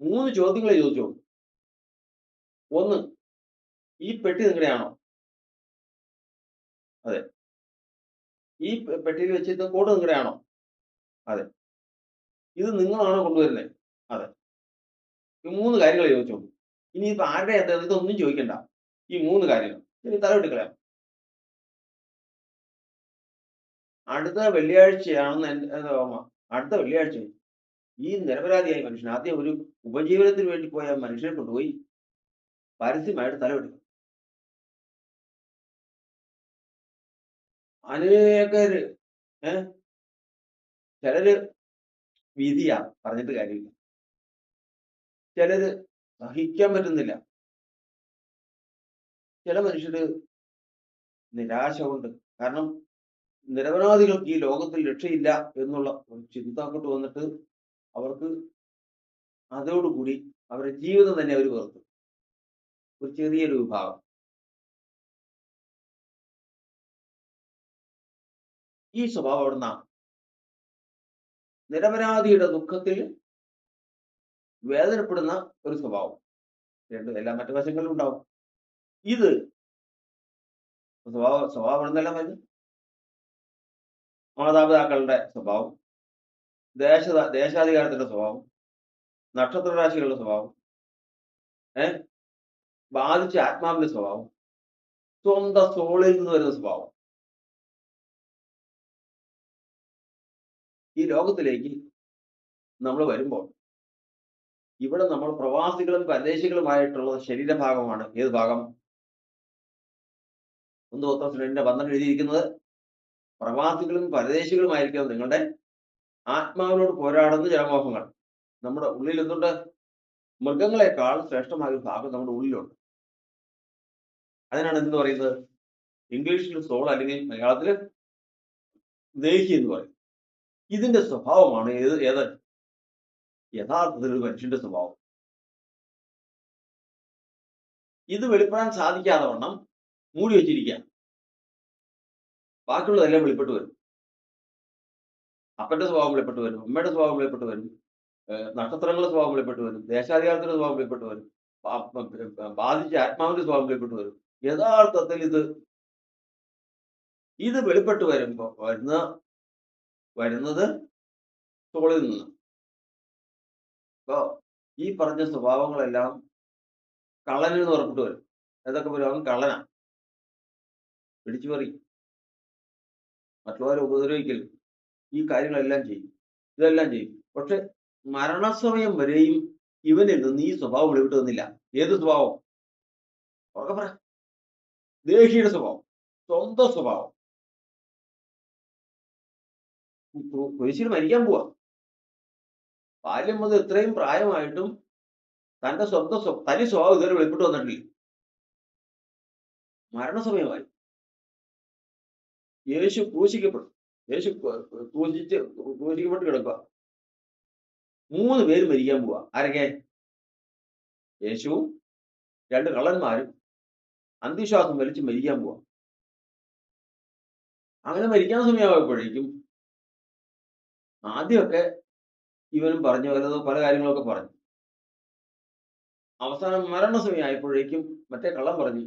Speaker 1: 3 ചോദ്യങ്ങളെ ചോദിച്ചോളൂ. ഒന്ന്, ഈ പെട്ടി നിങ്ങളുടെയാണോ? അതെ. ഈ പെട്ടിയിൽ വെച്ചിട്ട് കോട്ട് നിങ്ങളുടെയാണോ? അതെ. ഇത് നിങ്ങളാണോ കൊണ്ടുവരുന്നത്? അതെ. ഈ 3 കാര്യങ്ങളെ ചോദിച്ചോളൂ. ഇനിയിപ്പോ ആരുടെ എന്താ ഇതൊന്നും ചോദിക്കണ്ട. ഈ 3 കാര്യങ്ങൾ ഇനി തല വെട്ടിക്കളയാം. അടുത്ത വെള്ളിയാഴ്ചയാണെന്ന് എൻ്റെ ഓർമ്മ. അടുത്ത വെള്ളിയാഴ്ച ഈ നിരപരാധിയായ മനുഷ്യൻ ആദ്യം ഒരു ഉപജീവനത്തിന് വേണ്ടി പോയ മനുഷ്യനെ കൊണ്ടുപോയി പരസ്യമായിട്ട് തല വെട്ടി. അനേകര് ചിലര് വിധിയാ, പറഞ്ഞിട്ട് കാര്യമില്ല. ചിലര് സഹിക്കാൻ പറ്റുന്നില്ല. ചില മനുഷ്യര് നിരാശ കൊണ്ട്, കാരണം നിരപരാധികൾക്ക് ഈ ലോകത്തിൽ രക്ഷയില്ല എന്നുള്ള ഒരു ചിന്ത അങ്ങോട്ട് വന്നിട്ട് അവർക്ക് അതോടുകൂടി അവരുടെ ജീവിതം തന്നെ അവർ വെറുത്തു. ഒരു ചെറിയൊരു വിഭാഗം. ഈ സ്വഭാവം എവിടുന്നാണ്? നിരപരാധിയുടെ ദുഃഖത്തിൽ വേദനപ്പെടുന്ന ഒരു സ്വഭാവം. എല്ലാ മറ്റു വശങ്ങളിലും ഉണ്ടാവും. ഇത് സ്വഭാവം എന്നെല്ലാം വരുന്നത് മാതാപിതാക്കളുടെ സ്വഭാവം, ദേശാധികാരത്തിന്റെ സ്വഭാവം, നക്ഷത്രരാശികളുടെ സ്വഭാവം, ബാധിച്ച ആത്മാവിന്റെ സ്വഭാവം, സ്വന്തം സോളിൽ നിന്ന് വരുന്ന സ്വഭാവം. ഈ ലോകത്തിലേക്ക് നമ്മൾ വരുമ്പോൾ ഇവിടെ നമ്മൾ പ്രവാസികളും പരദേശികളുമായിട്ടുള്ള ശരീരഭാഗമാണ്. ഏത് ഭാഗം? 1 Thessalonians 12 എഴുതിയിരിക്കുന്നത്, പ്രവാസികളും പരദേശികളുമായിരിക്കുന്നത് നിങ്ങളുടെ ആത്മാവിനോട് പോരാടുന്ന ജനമോഹങ്ങൾ. നമ്മുടെ ഉള്ളിൽ എന്തുണ്ട്? മൃഗങ്ങളെക്കാൾ ശ്രേഷ്ഠമായ ഒരു ഭാഗം നമ്മുടെ ഉള്ളിലുണ്ട്. അതിനാണ് എന്ത് പറയുന്നത്? ഇംഗ്ലീഷിൽ സോൾ, അല്ലെങ്കിൽ മലയാളത്തിൽ ദേഹി എന്ന് പറയും. ഇതിന്റെ സ്വഭാവമാണ് ഏത് യഥാർത്ഥത്തിൽ ഒരു മനുഷ്യന്റെ സ്വഭാവം. ഇത് വെളിപ്പെടാൻ സാധിക്കാതെ വണ്ണം മൂടി വെച്ചിരിക്കുക. ബാക്കിയുള്ളതെല്ലാം വെളിപ്പെട്ട് വരും. അപ്പന്റെ സ്വഭാവം വെളിപ്പെട്ട് വരും, അമ്മയുടെ സ്വഭാവം വെളിപ്പെട്ട് വരും, നക്ഷത്രങ്ങളുടെ സ്വഭാവം വെളിപ്പെട്ട് വരും, ദേശാധികാരത്തിന്റെ സ്വഭാവം വെളിപ്പെട്ട് വരും, ബാധിച്ച ആത്മാവിന്റെ സ്വഭാവം വെളിപ്പെട്ട് വരും. യഥാർത്ഥത്തിൽ ഇത് വെളിപ്പെട്ട് വരുന്നത് സോളിൽ നിന്ന്. അപ്പോ ഈ പറഞ്ഞ സ്വഭാവങ്ങളെല്ലാം കള്ളനിൽ നിന്ന് പുറപ്പെട്ടു വരും. ഏതൊക്കെ വരും? അവൻ കള്ളനാ, പിടിച്ചുപറി, മറ്റുള്ളവരെ ഉപദ്രവിക്കൽ, ഈ കാര്യങ്ങളെല്ലാം ചെയ്യും, ഇതെല്ലാം ചെയ്യും. പക്ഷെ മരണസമയം വരെയും ഇവനിൽ നിന്ന് ഈ സ്വഭാവം വെളിവിട്ട് വന്നില്ല. ഏത് സ്വഭാവം? ഉറക്കെ പറ. ദേഹിയുടെ സ്വഭാവം, സ്വന്തം സ്വഭാവം. കുരിശിൽ മരിക്കാൻ പോവാ. ബാല്യം മുതൽ ഇത്രയും പ്രായമായിട്ടും തന്റെ തനി സ്വഭാവം ഇതുവരെ വെളിപ്പെട്ട് വന്നിട്ടില്ല. മരണസമയമായി. യേശു ക്രൂശിക്കപ്പെട്ടു. ക്രൂശിക്കപ്പെട്ട് കിടക്കുക. 3 പേര് മരിക്കാൻ പോവാ. ആരൊക്കെ? യേശുവും 2 കള്ളന്മാരും അന്ത്യശ്വാസം വലിച്ച് മരിക്കാൻ പോവാ. അങ്ങനെ മരിക്കാൻ സമയമായപ്പോഴേക്കും ആദ്യമൊക്കെ ഇവനും പറഞ്ഞു പല കാര്യങ്ങളൊക്കെ പറഞ്ഞു. അവസാനം മരണസമയം ആയപ്പോഴേക്കും മറ്റേ കള്ളം പറഞ്ഞു,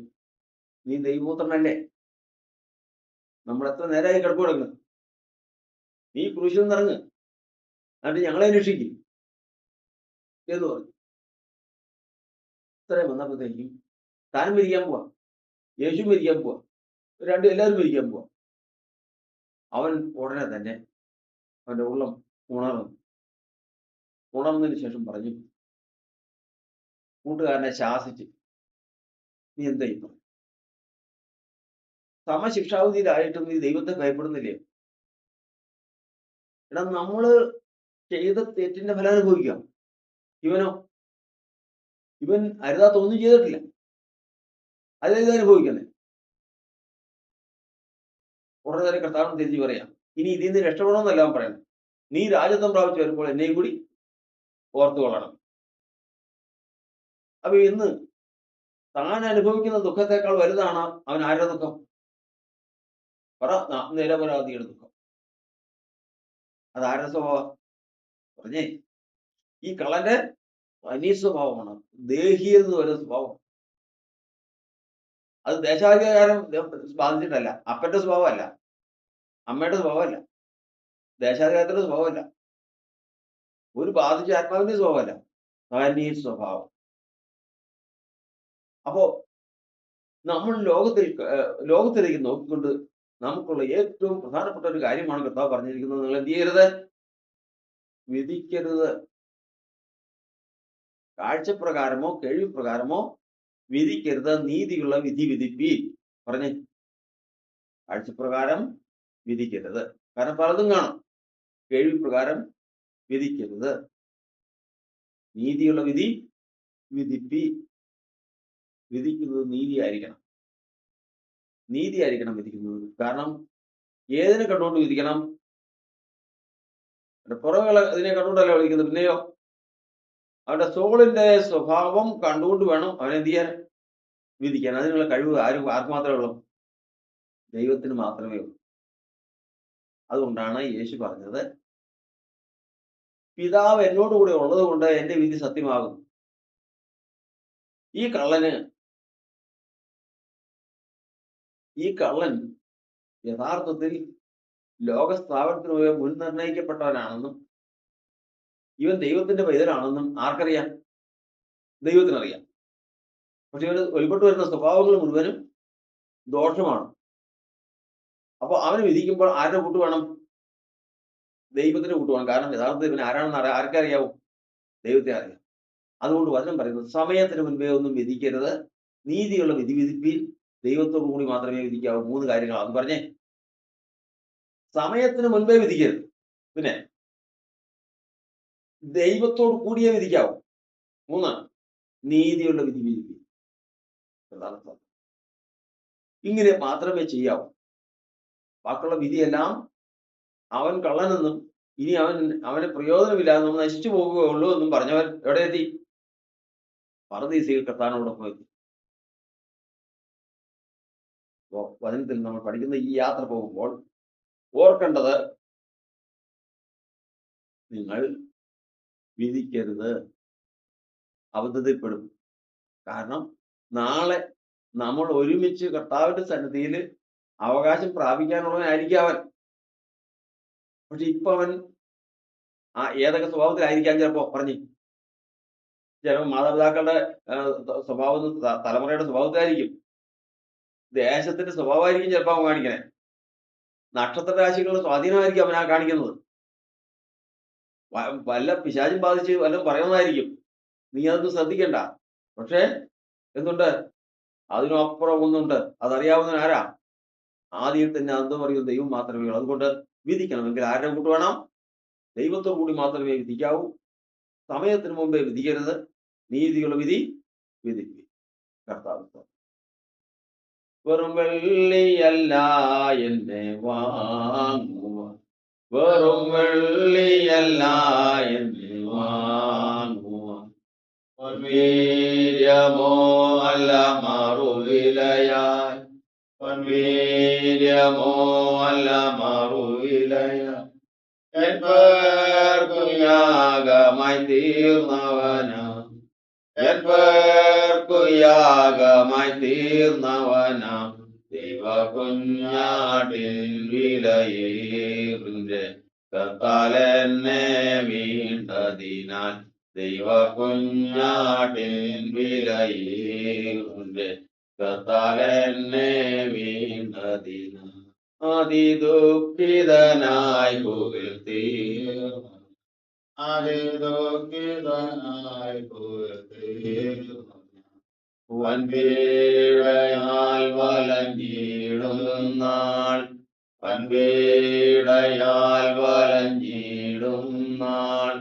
Speaker 1: നീ ദൈവപുത്രനല്ലേ, നമ്മൾ എത്ര നേരമായി കിടപ്പ് കിടക്കുന്നു, നീ ക്രൂശിൽ നിന്നിറങ്ങ്, എന്നിട്ട് ഞങ്ങളെ രക്ഷിക്കും എന്ന് പറഞ്ഞു. ഇത്രയും വന്നപ്പോഴത്തേക്കും താനും മരിക്കാൻ പോവാ, യേശു മരിക്കാൻ പോവാ, എല്ലാവരും മരിക്കാൻ പോവാ. അവൻ ഉടനെ തന്നെ അവന്റെ ഉള്ളം ഉണർന്നതിന് ശേഷം പറഞ്ഞു, കൂട്ടുകാരനെ ശാസിച്ച്, നീ എന്താ ഇപ്പൊ സമശിക്ഷാവിധിയിലായിട്ടും നീ ദൈവത്തെ ഭയപ്പെടുന്നില്ലേ? എടാ, നമ്മള് ചെയ്ത തെറ്റിന്റെ ഫലം അനുഭവിക്കാം. ഇവൻ അരുതാത്തൊന്നും ചെയ്തിട്ടില്ല, അതായത് അനുഭവിക്കുന്നത്. ഉടനെ തന്നെ കർത്താവിന് തിരിച്ചു പറയാം, ഇനി ഇതിൽ നിന്ന് രക്ഷപ്പെടണമെന്നല്ല അവൻ പറയുന്നത്, നീ രാജത്വം പ്രാപിച്ചു വരുമ്പോൾ എന്നെയും കൂടി ഓർത്തുകൊള്ളണം. അപ്പൊ ഇന്ന് താൻ അനുഭവിക്കുന്ന ദുഃഖത്തെക്കാൾ വലുതാണ് അവൻ ആരുടെ ദുഃഖം? നിരപരാധിയുടെ ദുഃഖം. അത് ആരുടെ സ്വഭാവം പറഞ്ഞേ? ഈ കള്ളന്റെ തനി സ്വഭാവമാണ്, ദേഹിയെന്ന് പറയുന്ന സ്വഭാവം. അത് ദേശാധികാരം ബാധിച്ചിട്ടല്ല, അപ്പന്റെ സ്വഭാവമല്ല, അമ്മയുടെ സ്വഭാവമല്ല, ദേശാധികാരത്തിന്റെ സ്വഭാവമല്ല, ഒരു ബാധിച്ച ആത്മാവിന്റെ സ്വഭാവമല്ല, തനി സ്വഭാവം. അപ്പോ നമ്മൾ ലോകത്തിലേക്ക് നോക്കിക്കൊണ്ട് നമുക്കുള്ള ഏറ്റവും പ്രധാനപ്പെട്ട ഒരു കാര്യമാണ് കർത്താവ് പറഞ്ഞിരിക്കുന്നത്, നിങ്ങൾ എന്ത് ചെയ്യരുത്? വിധിക്കരുത്. കാഴ്ചപ്രകാരമോ കേൾവിപ്രകാരമോ വിധിക്കരുത്, നീതിയുള്ള വിധി വിധിപ്പീൻ. പറഞ്ഞേ, കാഴ്ചപ്രകാരം വിധിക്കരുത്, കാരണം പലതും കാണും. കേൾവിപ്രകാരം വിധിക്കരുത്, നീതിയുള്ള വിധി വിധിപ്പീൻ. വിധിക്കുന്നത് നീതിയായിരിക്കണം, നീതിയായിരിക്കണം വിധിക്കുന്നത്. കാരണം ഏതിനെ കണ്ടുകൊണ്ട് വിധിക്കണം? പുറമെ ഇതിനെ കണ്ടുകൊണ്ടല്ല വിധിക്കുന്നത്, പിന്നെയോ അവന്റെ സോളിന്റെ സ്വഭാവം കണ്ടുകൊണ്ട് വേണം അവനെന്ത് ചെയ്യാൻ? വിധിക്കാൻ. അതിനുള്ള കഴിവ് ആർക്ക് മാത്രമേ ഉള്ളൂ? ദൈവത്തിന് മാത്രമേ ഉള്ളൂ. അതുകൊണ്ടാണ് യേശു പറഞ്ഞത്, പിതാവ് എന്നോട് കൂടെ ഉള്ളത് കൊണ്ട് എന്റെ വിധി സത്യമാകും. ഈ കള്ളൻ യഥാർത്ഥത്തിൽ ലോകസ്ഥാപനത്തിന് മുൻ നിർണയിക്കപ്പെട്ടവനാണെന്നും ഇവൻ ദൈവത്തിന്റെ പൈതലാണെന്നും ആർക്കറിയാം? ദൈവത്തിനറിയാം. പക്ഷെ ഇവന് വെളിപ്പെട്ട് വരുന്ന സ്വഭാവങ്ങൾ മുഴുവനും ദോഷമാണ്. അപ്പൊ അവന് വിധിക്കുമ്പോൾ ആരുടെ കൂട്ട് വേണം? ദൈവത്തിന്റെ കൂട്ട് വേണം. കാരണം യഥാർത്ഥത്തിൽ ഇവൻ ആരാണെന്ന് ആർക്കറിയാവും? ദൈവത്തെ അറിയാം. അതുകൊണ്ട് വചനം പറയുന്നത്, സമയത്തിന് മുൻപേ ഒന്നും വിധിക്കരുത്, നീതിയുള്ള വിധി വിധിപ്പിൽ, ദൈവത്തോടു കൂടി മാത്രമേ വിധിക്കാവൂ. 3 കാര്യങ്ങളാണ് അത് പറഞ്ഞേ. സമയത്തിന് മുൻപേ വിധിക്കരുത്, പിന്നെ ദൈവത്തോട് കൂടിയേ വിധിക്കാവൂ. 3, നീതിയുള്ള വിധി വിധിപ്പിൽ. ഇങ്ങനെ മാത്രമേ ചെയ്യാവൂ. ബാക്കിയുള്ള വിധിയെല്ലാം അവൻ കള്ളനെന്നും ഇനി അവന് പ്രയോജനമില്ലാതെന്നും നശിച്ചു പോകുകയുള്ളൂ എന്നും പറഞ്ഞവൻ എവിടെ എത്തി? പറുദീസയിൽ കർത്താവിനോടൊപ്പം എത്തി. വചനത്തിൽ നമ്മൾ പഠിക്കുന്ന ഈ യാത്ര പോകുമ്പോൾ ഓർക്കേണ്ടത്, നിങ്ങൾ വിധിക്കരുത്, അബദ്ധത്തിൽപ്പെടും. കാരണം നാളെ നമ്മൾ ഒരുമിച്ച് കർത്താവിന്റെ സന്നിധിയിൽ അവകാശം പ്രാപിക്കാനുള്ളവനായിരിക്കും അവൻ. പക്ഷെ ഇപ്പൊ അവൻ ഏതൊക്കെ സ്വഭാവത്തിലായിരിക്കാം? ചിലപ്പോ ചിലപ്പോൾ മാതാപിതാക്കളുടെ തലമുറയുടെ സ്വഭാവത്തിലായിരിക്കും, ദേശത്തിന്റെ സ്വഭാവമായിരിക്കും ചിലപ്പോൾ അവൻ കാണിക്കണേ, നക്ഷത്ര രാശികളുടെ സ്വാധീനമായിരിക്കും അവനാ കാണിക്കുന്നത്, വല്ല പിശാചും ബാധിച്ച് വല്ലതും പറയുന്നതായിരിക്കും. നീ അതൊന്നും ശ്രദ്ധിക്കണ്ട. പക്ഷേ എന്തുണ്ട്? അതിനപ്പുറം ഒന്നുണ്ട്. അതറിയാവുന്നവൻ ആരാ? ആദ്യം തന്നെ അതെന്ന് പറയുന്നത് ദൈവം മാത്രമേ ഉള്ളൂ. അതുകൊണ്ട് വിധിക്കണമെങ്കിൽ ആരുടെ കൂട്ട് വേണം? ദൈവത്തോടു കൂടി മാത്രമേ വിധിക്കാവൂ. സമയത്തിന് മുമ്പേ വിധിക്കരുത്, നീതിയുള്ള വിധി വിധിക്കും. കർത്താവ് വെറും വെള്ളിയല്ല എന്നെ വാങ്ങുവാൻ, വെറും വെള്ളിയല്ല എന്നെ വാങ്ങുവാൻ, വീര്യമോ അല്ല മറുവിലയായി വീര്യമോ അല്ല മറുവിലയ പേർക്കു യാഗമായി തീർന്നവനാ പേർക്കു യാഗമായി തീർന്നവനാ ദൈവ കുഞ്ഞാടിൻ വിലയേറിന്റെ കർത്താലെന്നെ വീണ്ടതിനാൽ ദൈവ കുഞ്ഞാടിൻ വിലയേറിന്റെ കർത്താലെന്നെ വീണ്ടതിനാൽ അതിദുഃഖിതനായി പുകഴ്ത്തീർന്നു അതിദുഃഖിതനായി പുകഴ്ത്തീർന്നു വൻപീടയാൽ വലഞ്ഞിടും നാൾ വൻപീടയാൽ വലഞ്ഞിടും നാൾ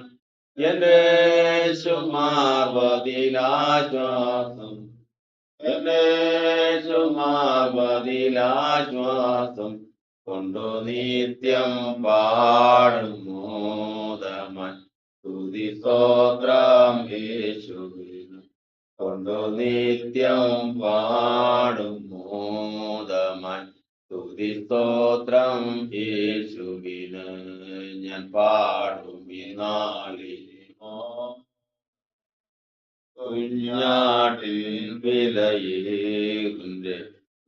Speaker 1: എന്റെ സുമാർവതിലാശ്വാസം എന്റെ സുമാർവതിലാശ്വാസം കൊണ്ടു നിത്യം പാടും മോദമൻ സ്തുതി സ്തോത്രം യേശുവിന് കൊണ്ടു നിത്യം പാടും മോദമൻ സ്തുതി സ്തോത്രം യേശുവിന് ഞാൻ പാടും ഈ നാളിലോ കുഞ്ഞാട്ടിൻ വിലയേറിന്റെ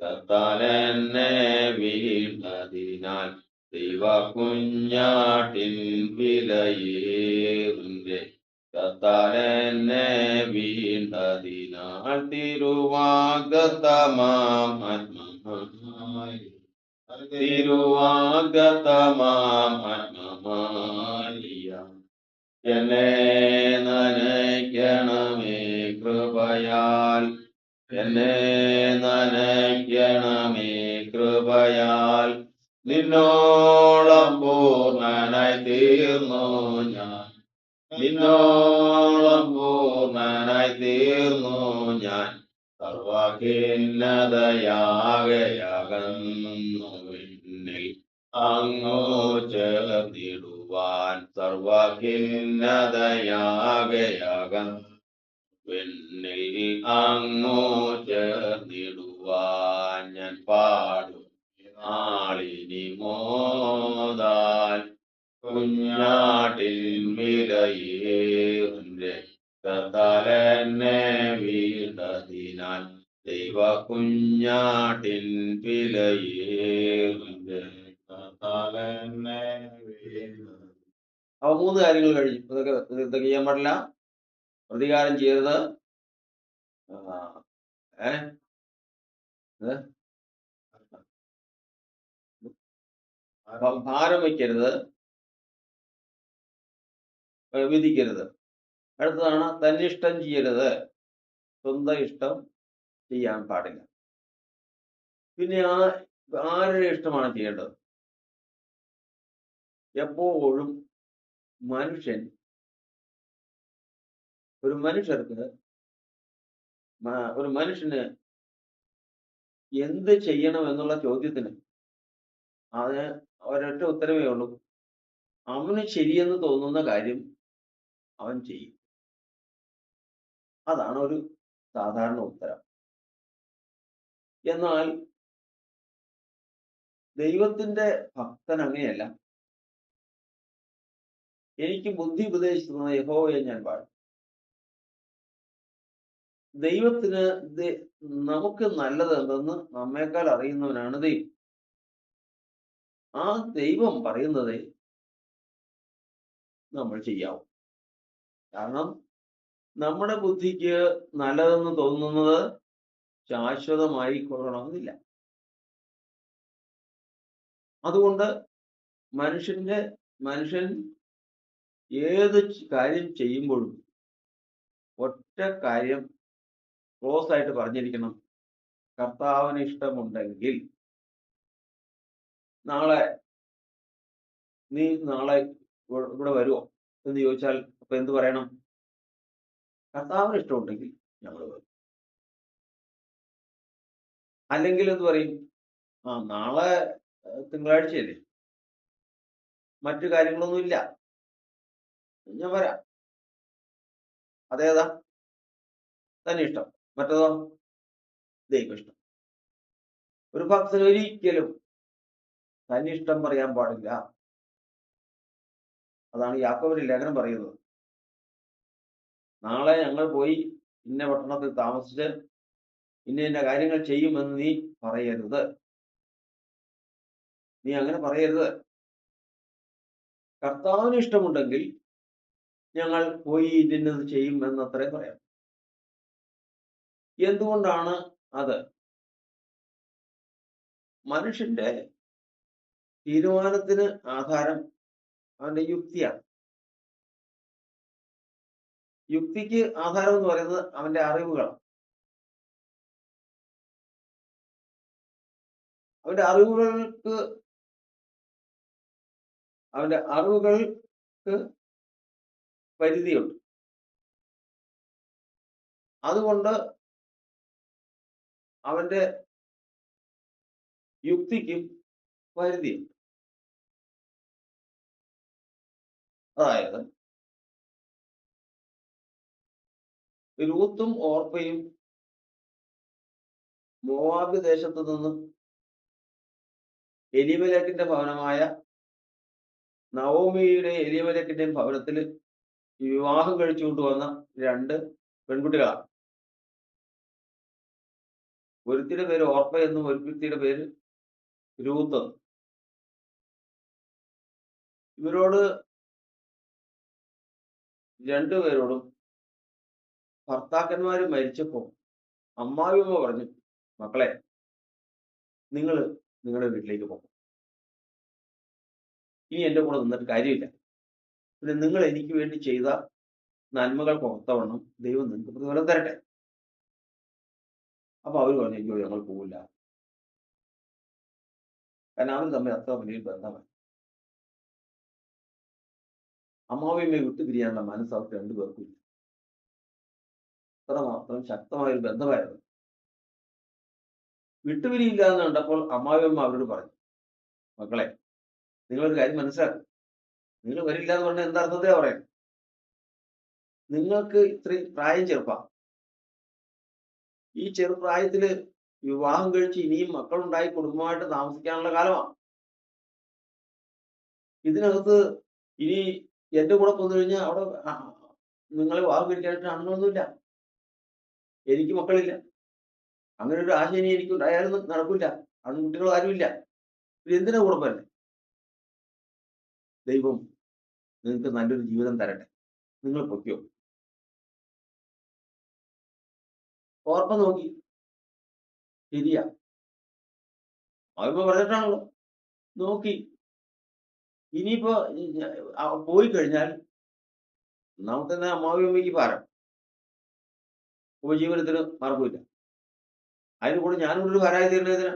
Speaker 1: കർത്താലെന്നെ വീണ്ടതിനാൽ ദൈവ കുഞ്ഞാട്ടിൻ വിലയേറിന്റെ കർത്താലെന്നെ വീണ്ടതിനാൽ തിരുവാഗതമാത്മമായി എന്നെ നനയ്ക്കണമേ കൃപയാൽ എന്നെ നനയ്ക്കണമേ കൃപയാൽ നിന്നോളം പൂർണ്ണനായി തീർന്നു ഞാൻ നിന്നോളം പൂർണ്ണനായി തീർന്നു ഞാൻ സർവഖിന്നതയാകയാകുന്നു എന്നിൽ അങ്ങോ ചേർന്നിടുവാൻ സർവഖിന്നതയാകയാകുന്നു എന്നിൽ അങ്ങോ ചേർന്നിടുവാൻ ഞാൻ പാടും നാളിനി മോദാൽ കുഞ്ഞാട്ടിൻ വിലയേറിന്റെ കർത്താലെന്നെ വീണ്ടതിനാൽ ദൈവ കുഞ്ഞാട്ടിൻ വിലയേറിന്റെ കർത്താലെന്നെ വീണ്ടതിനാൽ. അവ 3 കാര്യങ്ങൾ കഴിഞ്ഞു. ഇതൊക്കെ ചെയ്യാൻ പാടില്ല. പ്രതികാരം ചെയ്യരുത്. ഭാരം വയ്ക്കരുത്, വിധിക്കരുത്. അടുത്തതാണ് തന്നിഷ്ടം ചെയ്യരുത്, സ്വന്തം ഇഷ്ടം ചെയ്യാൻ പാടില്ല. പിന്നെ ആരുടെ ഇഷ്ടമാണ് ചെയ്യേണ്ടത്? എപ്പോഴും ഒരു മനുഷ്യന് എന്ത് ചെയ്യണം എന്നുള്ള ചോദ്യത്തിന് അതിന് ഒരൊറ്റ ഉത്തരവേ ഉള്ളൂ. അവന് ശരിയെന്ന് തോന്നുന്ന കാര്യം അവൻ ചെയ്യും. അതാണ് ഒരു സാധാരണ ഉത്തരം. എന്നാൽ ദൈവത്തിന്റെ ഭക്തൻ അങ്ങനെയല്ല. എനിക്ക് ബുദ്ധി ഉപദേശിക്കുന്ന യഹോവയെ ഞാൻ പാടും. ദൈവത്തിന് നമുക്ക് നല്ലത് എന്തെന്ന് നമ്മേക്കാൾ അറിയുന്നവനാണ് ദൈവം. ആ ദൈവം പറയുന്നതേ നമ്മൾ ചെയ്യാവൂ. കാരണം നമ്മുടെ ബുദ്ധിക്ക് നല്ലതെന്ന് തോന്നുന്നത് ശാശ്വതമായി കൊള്ളണമെന്നില്ല. അതുകൊണ്ട് മനുഷ്യൻ ഏത് കാര്യം ചെയ്യുമ്പോഴും ഒറ്റ കാര്യം ക്ലോസ് ആയിട്ട് പറഞ്ഞിരിക്കണം. കർത്താവിന് ഇഷ്ടമുണ്ടെങ്കിൽ നീ നാളെ ഇവിടെ വരുമോ എന്ന് ചോദിച്ചാൽ അപ്പൊ എന്ത് പറയണം? കർത്താവിന് ഇഷ്ടമുണ്ടെങ്കിൽ ഞങ്ങൾ വരും. അല്ലെങ്കിൽ എന്ത് പറയും? നാളെ തിങ്കളാഴ്ചയല്ലേ, മറ്റു കാര്യങ്ങളൊന്നും ഇല്ല, ഞാൻ വരാം. അതേതാ? തന്നെ ഇഷ്ടം. മറ്റേതോ? ദൈവം ഇഷ്ടം. ഒരു ഭക്തൻ ഒരിക്കലും തന്നിഷ്ടം പറയാൻ പാടില്ല. അതാണ് യാക്കോബിന്റെ ലേഖനം പറയുന്നത്. നാളെ ഞങ്ങൾ പോയി ഇന്ന പട്ടണത്തിൽ താമസിച്ച് ഇന്ന ഇന്ന കാര്യങ്ങൾ ചെയ്യുമെന്ന് നീ പറയരുത്. നീ അങ്ങനെ പറയരുത്. കർത്താവിന് ഇഷ്ടമുണ്ടെങ്കിൽ ഞങ്ങൾ പോയി ഇന്നത് ചെയ്യും എന്നത്രേ പറയാം. എന്തുകൊണ്ടാണ് അത്? മനുഷ്യന്റെ തീരുമാനത്തിന് ആധാരം അവന്റെ യുക്തിയാണ്. യുക്തിക്ക് ആധാരം എന്ന് പറയുന്നത് അവന്റെ അറിവുകളാണ്. അവന്റെ അറിവുകൾക്ക് പരിധിയുണ്ട്. അതുകൊണ്ട് അവന്റെ യുക്തിക്കും പരിധിയുണ്ട്. അതായത് രൂത്തും ഓർപ്പയും മോവാബ് ദേശത്തു നിന്നും എലീമേലെക്കിന്റെ ഭവനമായ നവോമിയുടെ എലീമേലെക്കിന്റെയും ഭവനത്തിൽ വിവാഹം കഴിച്ചുകൊണ്ടുവന്ന രണ്ട് പെൺകുട്ടികളാണ്. ഒരുത്തിയുടെ പേര് ഓർപ്പ എന്നും ഒരുത്തിയുടെ പേര് രൂത്ത്. ഇവരോട് രണ്ടുപേരോടും ഭർത്താക്കന്മാര് മരിച്ചപ്പോ അമ്മാവിയമ്മ പറഞ്ഞു, മക്കളെ നിങ്ങൾ നിങ്ങളുടെ വീട്ടിലേക്ക് പോകും. ഇനി എന്റെ കൂടെ നിന്നിട്ട് കാര്യമില്ല. പിന്നെ നിങ്ങൾ എനിക്ക് വേണ്ടി ചെയ്ത നന്മകൾക്ക് ഒത്തവണ്ണം ദൈവം നിങ്ങൾക്ക് പ്രതിഫലം തരട്ടെ. അപ്പൊ അവർ പറഞ്ഞു, അയ്യോ ഞങ്ങൾ പോവില്ല. കാരണം അവർ തമ്മിൽ അത്ര വലിയ ബന്ധമായി. അമ്മാവിയമ്മയെ വിട്ടുപിരിയാനുള്ള മനസ്സ് അവർക്ക് രണ്ടുപേർക്കും ഇല്ല. അത്രമാത്രം ശക്തമായ ഒരു ബന്ധമായിരുന്നു. വിട്ടുപിരിയില്ല എന്ന് കണ്ടപ്പോൾ അമ്മാവിയമ്മ അവരോട് പറഞ്ഞു, മക്കളെ നിങ്ങളൊരു കാര്യം മനസ്സിലാക്കും. നിങ്ങൾ വരില്ല എന്ന് പറഞ്ഞാൽ എന്താ അർത്ഥത്തിലാ പറയാം? നിങ്ങൾക്ക് ഇത്രയും പ്രായം ചെറുപ്പാണ്. ഈ ചെറുപ്രായത്തില് വിവാഹം കഴിച്ച് ഇനിയും മക്കളുണ്ടായി കുടുംബമായിട്ട് താമസിക്കാനുള്ള കാലമാണ്. ഇതിനകത്ത് ഇനി എന്റെ കൂടെ പോന്നു കഴിഞ്ഞാൽ അവിടെ നിങ്ങളെ വിവാഹം കഴിക്കാനായിട്ട് ആണുങ്ങളൊന്നുമില്ല. എനിക്ക് മക്കളില്ല. അങ്ങനെ ഒരു ആശയം ഇനി എനിക്ക് ഉണ്ടായാലും നടക്കില്ല. ആൺകുട്ടികളും ആരുമില്ല. എന്തിനാ കൂടെ പോരെ? ദൈവം നിങ്ങൾക്ക് നല്ലൊരു ജീവിതം തരട്ടെ, നിങ്ങൾ പൊയ്ക്കോ. ഓർമ്മ നോക്കി, ശരിയാ, അവരിപ്പോ പറഞ്ഞിട്ടാണല്ലോ. നോക്കി ഇനിയിപ്പോ പോയി കഴിഞ്ഞാൽ ഒന്നാമത്തെ തന്നെ അമ്മാവിയമ്മയ്ക്ക് ഭാരം, ഉപജീവനത്തിന് മാർഗമില്ല. അതിന് കൂടെ ഞാനും ഒരു ഭാരമായി തീരുന്നതിന്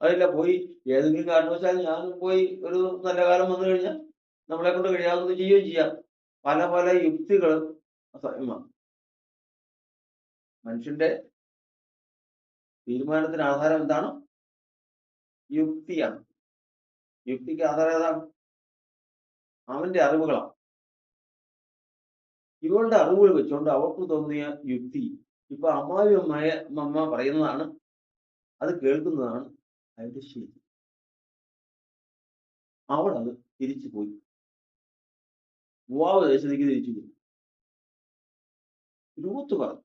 Speaker 1: അതില്ല. പോയി ഏതെങ്കിലും കാരണവശാൽ ഞാനും പോയി ഒരു നല്ല കാലം വന്നു കഴിഞ്ഞാൽ നമ്മളെ കൊണ്ട് കഴിയാവുന്നത് ചെയ്യുകയും ചെയ്യാം. പല പല യുക്തികളും അസാധ്യമാണ്. മനുഷ്യന്റെ തീരുമാനത്തിന് ആധാരം എന്താണ്? യുക്തിയാണ്. യുക്തിക്ക് ആധാരം ഏതാണ്? അവന്റെ അറിവുകളാണ്. ഇവളുടെ അറിവുകൾ വെച്ചുകൊണ്ട് അവൾക്ക് തോന്നിയ യുക്തി ഇപ്പൊ അമ്മ പറയുന്നതാണ്, അത് കേൾക്കുന്നതാണ് അതിന്റെ ശരി. അവൾ അത് തിരിച്ചു പോയി, മോവാബ് ദേശത്തേക്ക് തിരിച്ചു പോയി. രൂത്ത് പറഞ്ഞു,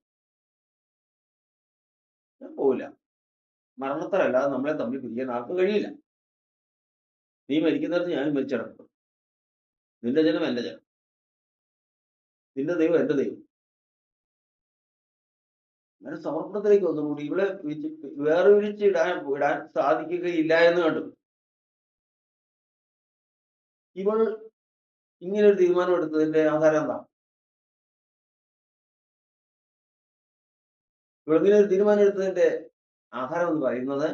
Speaker 1: ഞാൻ പോവില്ല. മരണത്തിലല്ലാതെ നമ്മളെ തമ്മിൽ പിരിക്കാൻ ആർക്കും കഴിയില്ല. നീ മരിക്കുന്നിടത്ത് ഞാനും മരിച്ചടക്കും. നിന്റെ ജനം എന്റെ ജനം, നിന്റെ ദൈവം എന്റെ ദൈവം. അങ്ങനെ സമർപ്പണത്തിലേക്ക് വന്നുകൂടി ഇവളെ വേർതിരിച്ച് ഇടാൻ സാധിക്കുകയില്ല എന്ന് കണ്ടു. ഇവൾ ഇങ്ങനെ ഒരു തീരുമാനം എടുത്തതിന്റെ ആധാരം എന്താ? ഇവളിങ്ങനെ ഒരു തീരുമാനം എടുത്തതിന്റെ ആധാരം എന്ന് പറയുന്നത്,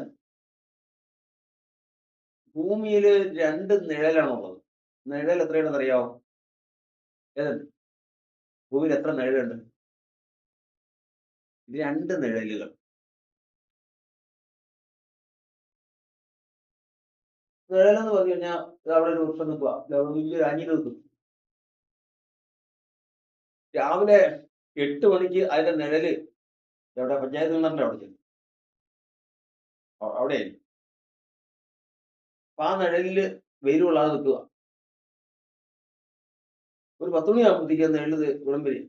Speaker 1: ഭൂമിയിൽ രണ്ട് നിഴലാണുള്ളത്. നിഴൽ എത്രയുണ്ടെന്ന് അറിയാവോ? ഏതുണ്ട്? ഭൂമിയിൽ എത്ര നിഴലുണ്ട്? രണ്ട് നിഴലുകൾ. നിഴലെന്ന് പറഞ്ഞു കഴിഞ്ഞാൽ അവിടെ ഒരു വൃക്ഷം നിൽക്കുക, അവിടെ വലിയൊരു അഞ്ഞിൽ നിൽക്കും. രാവിലെ 8 മണിക്ക് അതിന്റെ നിഴല് എവിടെ? പഞ്ചായത്ത് കിണറിന്റെ അവിടെ ചെല്ലും. അവിടെയായിരിക്കും. അപ്പൊ ആ നിഴലില് വെയിൽ കൊള്ളാതെ നിൽക്കുക. ഒരു 10 മണിയാകുമ്പോഴത്തേക്ക് നിഴല് ഇവിടം വരെ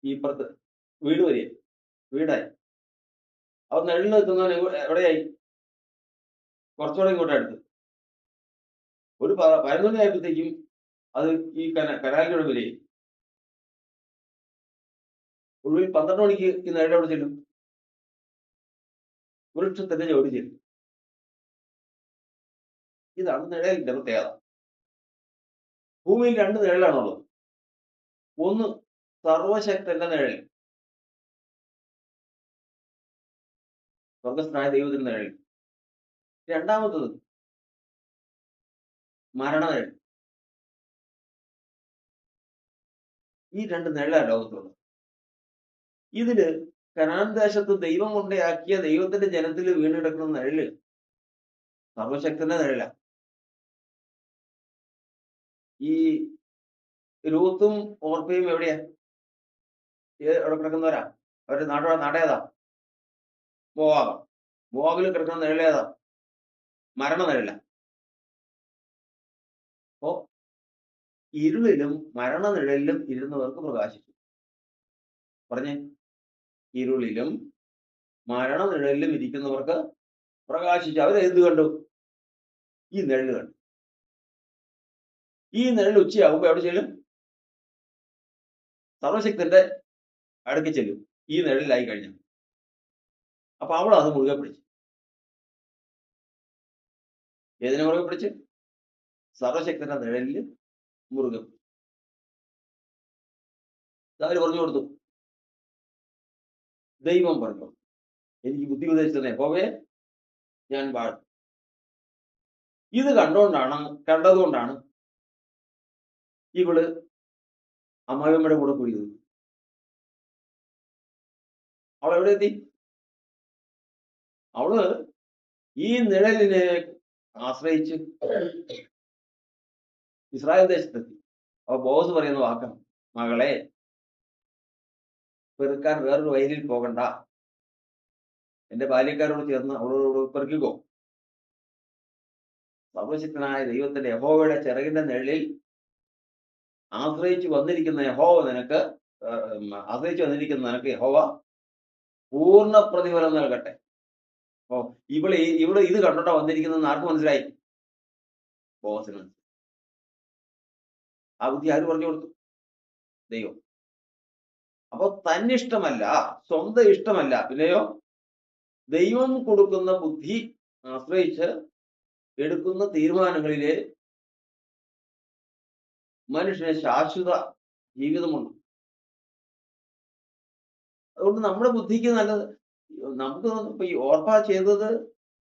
Speaker 1: ഇപ്പുറത്ത് വീട് വരെ വീടായി. അപ്പൊ നിഴലിൽ നിൽക്കുന്നവൻ എവിടെയായി? കുറച്ചുകൂടെ ഇങ്ങോട്ട് അടുത്ത്. ഒരു 11 മണിയായപ്പോഴത്തേക്കും അത് ഈ കനാലിന്റെ അവിടെ വരെയായി. ഒടുവിൽ 12 മണിക്ക് ഈ നിഴൽ എവിടെ ചെല്ലും? വൃക്ഷത്തിന്റെ ചുവട്ടിൽ ചെല്ലും. ഇതാണ് നിഴലിന്റെ പ്രത്യേകത. ഭൂമിയിൽ 2 നിഴലാണുള്ളത്. ഒന്ന് സർവശക്തന്റെ നിഴൽ, സ്വർഗസ്ഥനായ ദൈവത്തിന്റെ നിഴൽ. രണ്ടാമത്തത് മരണനിഴൽ. ഈ 2 നിഴലാണ് ലോകത്തുള്ളത്. ഇതില് കനാൻ ദേശത്ത് ദൈവം കൊണ്ടയാക്കിയ ദൈവത്തിന്റെ ജനത്തിൽ വീണ് കിടക്കുന്ന നിഴല് സർവശക്തന്റെ നിഴല. ഈ രൂത്തും ഓർപ്പയും എവിടെയാ? എവിടെ കിടക്കുന്നവരാ? അവരുടെ നാടേതാ? മോവാബ്. മോവാബിൽ കിടക്കുന്ന നിഴലേതാ? മരണനിഴല. അപ്പോ ഇരുളിലും മരണനിഴലിലും ഇരുന്നവർക്ക് പ്രകാശിച്ചു. പറഞ്ഞേ, ഇരുളിലും മരണനിഴലിലും ഇരിക്കുന്നവർക്ക് പ്രകാശിച്ചു. അവരെന്ത് കണ്ടു? ഈ നിഴല് കണ്ടു. ഈ നിഴൽ ഉച്ചയാകുമ്പോ എവിടെ ചെല്ലും? സർവശക്തന്റെ അടുക്കി ചെല്ലും. ഈ നിഴലിലായി കഴിഞ്ഞു. അപ്പൊ അവിടെ അത് മുറുകെ പിടിച്ചു. ഏതിനെ മുറുകെ പിടിച്ച്? സർവശക്തന്റെ നിഴലിൽ മുറുകെ പിടിച്ചു. അവര് പറഞ്ഞു കൊടുത്തു. ദൈവം പറഞ്ഞു, എനിക്ക് ബുദ്ധി ഉപദേശിച്ചത് യഹോവയെ ഞാൻ വാഴും. ഇത് കണ്ടതുകൊണ്ടാണ് ഇവള് അമ്മായിയമ്മയുടെ കൂടെ കൂടിയത്. അവളെവിടെ എത്തി? അവള് ഈ നിഴലിനെ ആശ്രയിച്ച് ഇസ്രായേൽ ദേശത്തെത്തി. അപ്പൊ ബോസ് പറയുന്ന വാക്കാണ്, മകളെ, പെറുക്കാൻ വേറൊരു വയലിൽ പോകണ്ട, എന്റെ ബാല്യക്കാരോട് ചേർന്ന് അവളോട് പെറുക്കിക്കോ. സർവശക്തനായ ദൈവത്തിന്റെ യഹോവയുടെ ചിറകിന്റെ നിഴലിൽ ആശ്രയിച്ചു വന്നിരിക്കുന്ന നിനക്ക് യഹോവ പൂർണ്ണ പ്രതിഫലം നൽകട്ടെ. അപ്പോ ഇവള് ഇത് കണ്ടോട്ടാ വന്നിരിക്കുന്നത് ആർക്ക് മനസ്സിലായി? ബോസിന്. ആ ബുദ്ധി ആര് പറഞ്ഞു കൊടുത്തു? ദൈവം. അപ്പൊ തന്നിഷ്ടമല്ല, സ്വന്തം ഇഷ്ടമല്ല, പിന്നെയോ ദൈവം കൊടുക്കുന്ന ബുദ്ധി ആശ്രയിച്ച് എടുക്കുന്ന തീരുമാനങ്ങളിലെ മനുഷ്യന് ശാശ്വത ജീവിതമുണ്ട്. അതുകൊണ്ട് നമ്മുടെ ബുദ്ധിക്ക് നല്ലത്. നമുക്ക് ഇപ്പൊ ഈ ഓർപ്പ ചെയ്തത്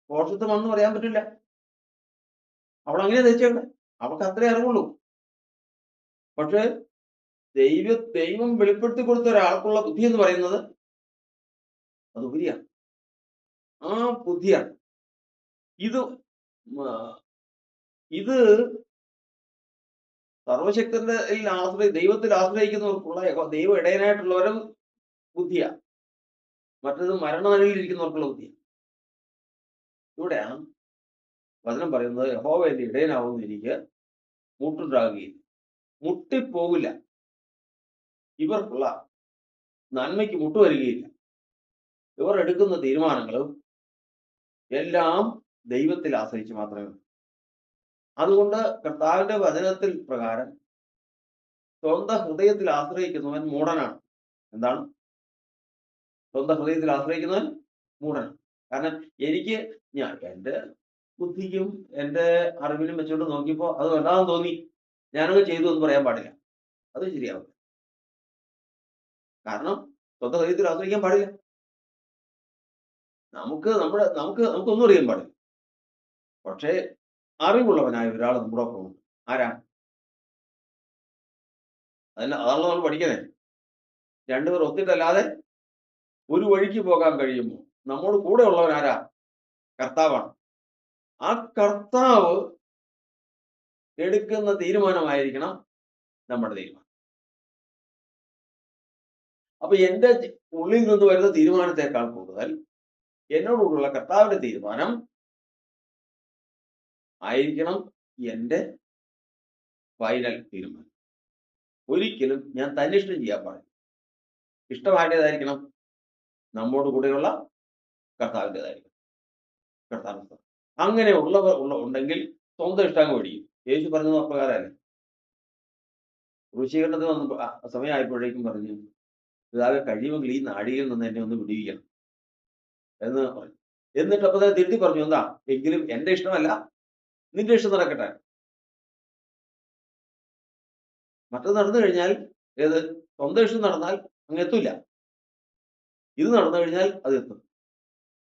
Speaker 1: പോഷത്വമാണെന്ന് പറയാൻ പറ്റില്ല. അവളങ്ങനെ ധരിച്ചേക്കണേ, അവൾക്ക് അത്രേ അറിവുള്ളൂ. പക്ഷെ ദൈവം വെളിപ്പെടുത്തി കൊടുത്ത ഒരാൾക്കുള്ള ബുദ്ധി എന്ന് പറയുന്നത് അത് ഉപരിയാണ്. ആ ബുദ്ധിയാണ് ഇത് സർവശക്തന്റെ ദൈവത്തിൽ ആശ്രയിക്കുന്നവർക്കുള്ള ദൈവം ഇടയനായിട്ടുള്ളവരെ ബുദ്ധിയാ. മറ്റത് മരണനിലയിലിരിക്കുന്നവർക്കുള്ള ബുദ്ധിയാണ്. ഇവിടെയാണ് വചനം പറയുന്നത്, യഹോവ എന്റെ ഇടയനാവുന്ന എനിക്ക് മുട്ടുണ്ടാകുകയില്ല, മുട്ടിപ്പോകില്ല, ഇവർക്കുള്ള നന്മയ്ക്ക് മുട്ടുവരികയില്ല. ഇവർ എടുക്കുന്ന തീരുമാനങ്ങളും എല്ലാം ദൈവത്തിൽ ആശ്രയിച്ച് മാത്രമേ. അതുകൊണ്ട് കർത്താവിന്റെ വചനത്തിൽ പ്രകാരം സ്വന്തം ഹൃദയത്തിൽ ആശ്രയിക്കുന്നവൻ മൂഢനാണ്. എന്താണ്? സ്വന്തം ഹൃദയത്തിൽ ആശ്രയിക്കുന്നവൻ മൂഢനാണ്. കാരണം എന്റെ ബുദ്ധിക്കും എന്റെ അറിവിനും വെച്ചുകൊണ്ട് നോക്കിയപ്പോ അത് നല്ലതാണെന്ന് തോന്നി, ഞാനത് ചെയ്തു എന്ന് പറയാൻ പാടില്ല. അത് ശരിയാവും. കാരണം സ്വന്തം ഹൃദയത്തിൽ ആശ്രയിക്കാൻ പാടില്ല. നമുക്കൊന്നും അറിയാൻ പാടില്ല. പക്ഷേ അറിവുള്ളവനായ ഒരാൾ നമ്മുടെ ഒപ്പം. ആരാ? അതാണല്ലോ നമ്മൾ പഠിക്കണേ. രണ്ടുപേർ ഒത്തിട്ടല്ലാതെ ഒരു വഴിക്ക് പോകാൻ കഴിയുമോ? നമ്മോട് കൂടെ ഉള്ളവൻ ആരാ? കർത്താവാണ്. ആ കർത്താവ് എടുക്കുന്ന തീരുമാനമായിരിക്കണം നമ്മുടെ തീരുമാനം. അപ്പൊ എന്റെ ഉള്ളിൽ നിന്ന് വരുന്ന തീരുമാനത്തെക്കാൾ കൂടുതൽ എന്നോടുള്ള കർത്താവിന്റെ തീരുമാനം ആയിരിക്കണം എൻ്റെ ഫൈനൽ തീരുമാനം. ഒരിക്കലും ഞാൻ തന്നിഷ്ടം ചെയ്യാൻ പാടില്ല. ഇഷ്ടമാരുടേതായിരിക്കണം? നമ്മോട് കൂടെയുള്ള കർത്താവിൻ്റെതായിരിക്കണം. കർത്താവിന്റെ അങ്ങനെ ഉണ്ടെങ്കിൽ സ്വന്തം ഇഷ്ടം അങ്ങ് പഠിക്കും. യേശു പറഞ്ഞത് അപ്രകാരമല്ലേ. ക്രൂശീകരണത്തിന് വന്നപ്പോൾ സമയമായപ്പോഴേക്കും പറഞ്ഞു, പിതാവേ കഴിയുമെങ്കിൽ ഈ നാഴികയിൽ നിന്ന് എന്നെ ഒന്ന് വിടുവിക്കണം എന്ന് പറഞ്ഞു. എന്നിട്ട് അപ്പൊ തന്നെ തിരുത്തി പറഞ്ഞു, എന്താ എങ്കിലും എന്റെ ഇഷ്ടമല്ല നിന്റെ ഇഷ്ടം നടക്കട്ടെ. മറ്റത് നടന്നു കഴിഞ്ഞാൽ ഏത് സ്വന്തം ഇഷ്ടം നടന്നാൽ അങ്ങ് എത്തൂല. ഇത് നടന്നു കഴിഞ്ഞാൽ അത് എത്തും.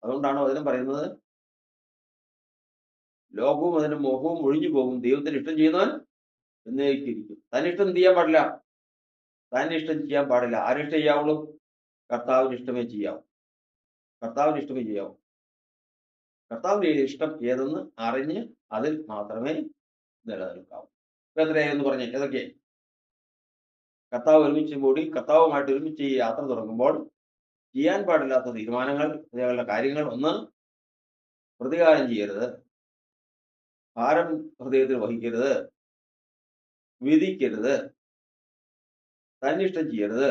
Speaker 1: അതുകൊണ്ടാണ് വചനം പറയുന്നത്, ലോകവും അതിന്റെ മോഹവും ഒഴിഞ്ഞു പോകും, ദൈവത്തിന് ഇഷ്ടം ചെയ്യുന്നവൻ എന്നേക്കിരിക്കും. തന്നിഷ്ടം എന്ത് ചെയ്യാൻ പാടില്ല? തന്നെ ഇഷ്ടം ചെയ്യാൻ പാടില്ല. ആരിഷ്ടം ചെയ്യാവുള്ളൂ? കർത്താവിന് ഇഷ്ടമേ ചെയ്യാവൂ. കർത്താവിന് ഇഷ്ടമേ ചെയ്യാവൂ. കർത്താവിന്റെ ഇഷ്ടം ഏതെന്ന് അറിഞ്ഞ് അതിൽ മാത്രമേ നിലനിൽക്കാവൂ. എത്രയെന്ന് പറഞ്ഞേ ഏതൊക്കെ? കർത്താവ് ഒരുമിച്ച് കൂടി കർത്താവുമായിട്ട് ഒരുമിച്ച് ഈ യാത്ര തുടങ്ങുമ്പോൾ ചെയ്യാൻ പാടില്ലാത്ത തീരുമാനങ്ങൾ, അതേപോലുള്ള കാര്യങ്ങൾ: ഒന്ന്, പ്രതികാരം ചെയ്യരുത്, ഭാരം ഹൃദയത്തിൽ വഹിക്കരുത്, വിധിക്കരുത്, തന്നിഷ്ടം ചെയ്യരുത്.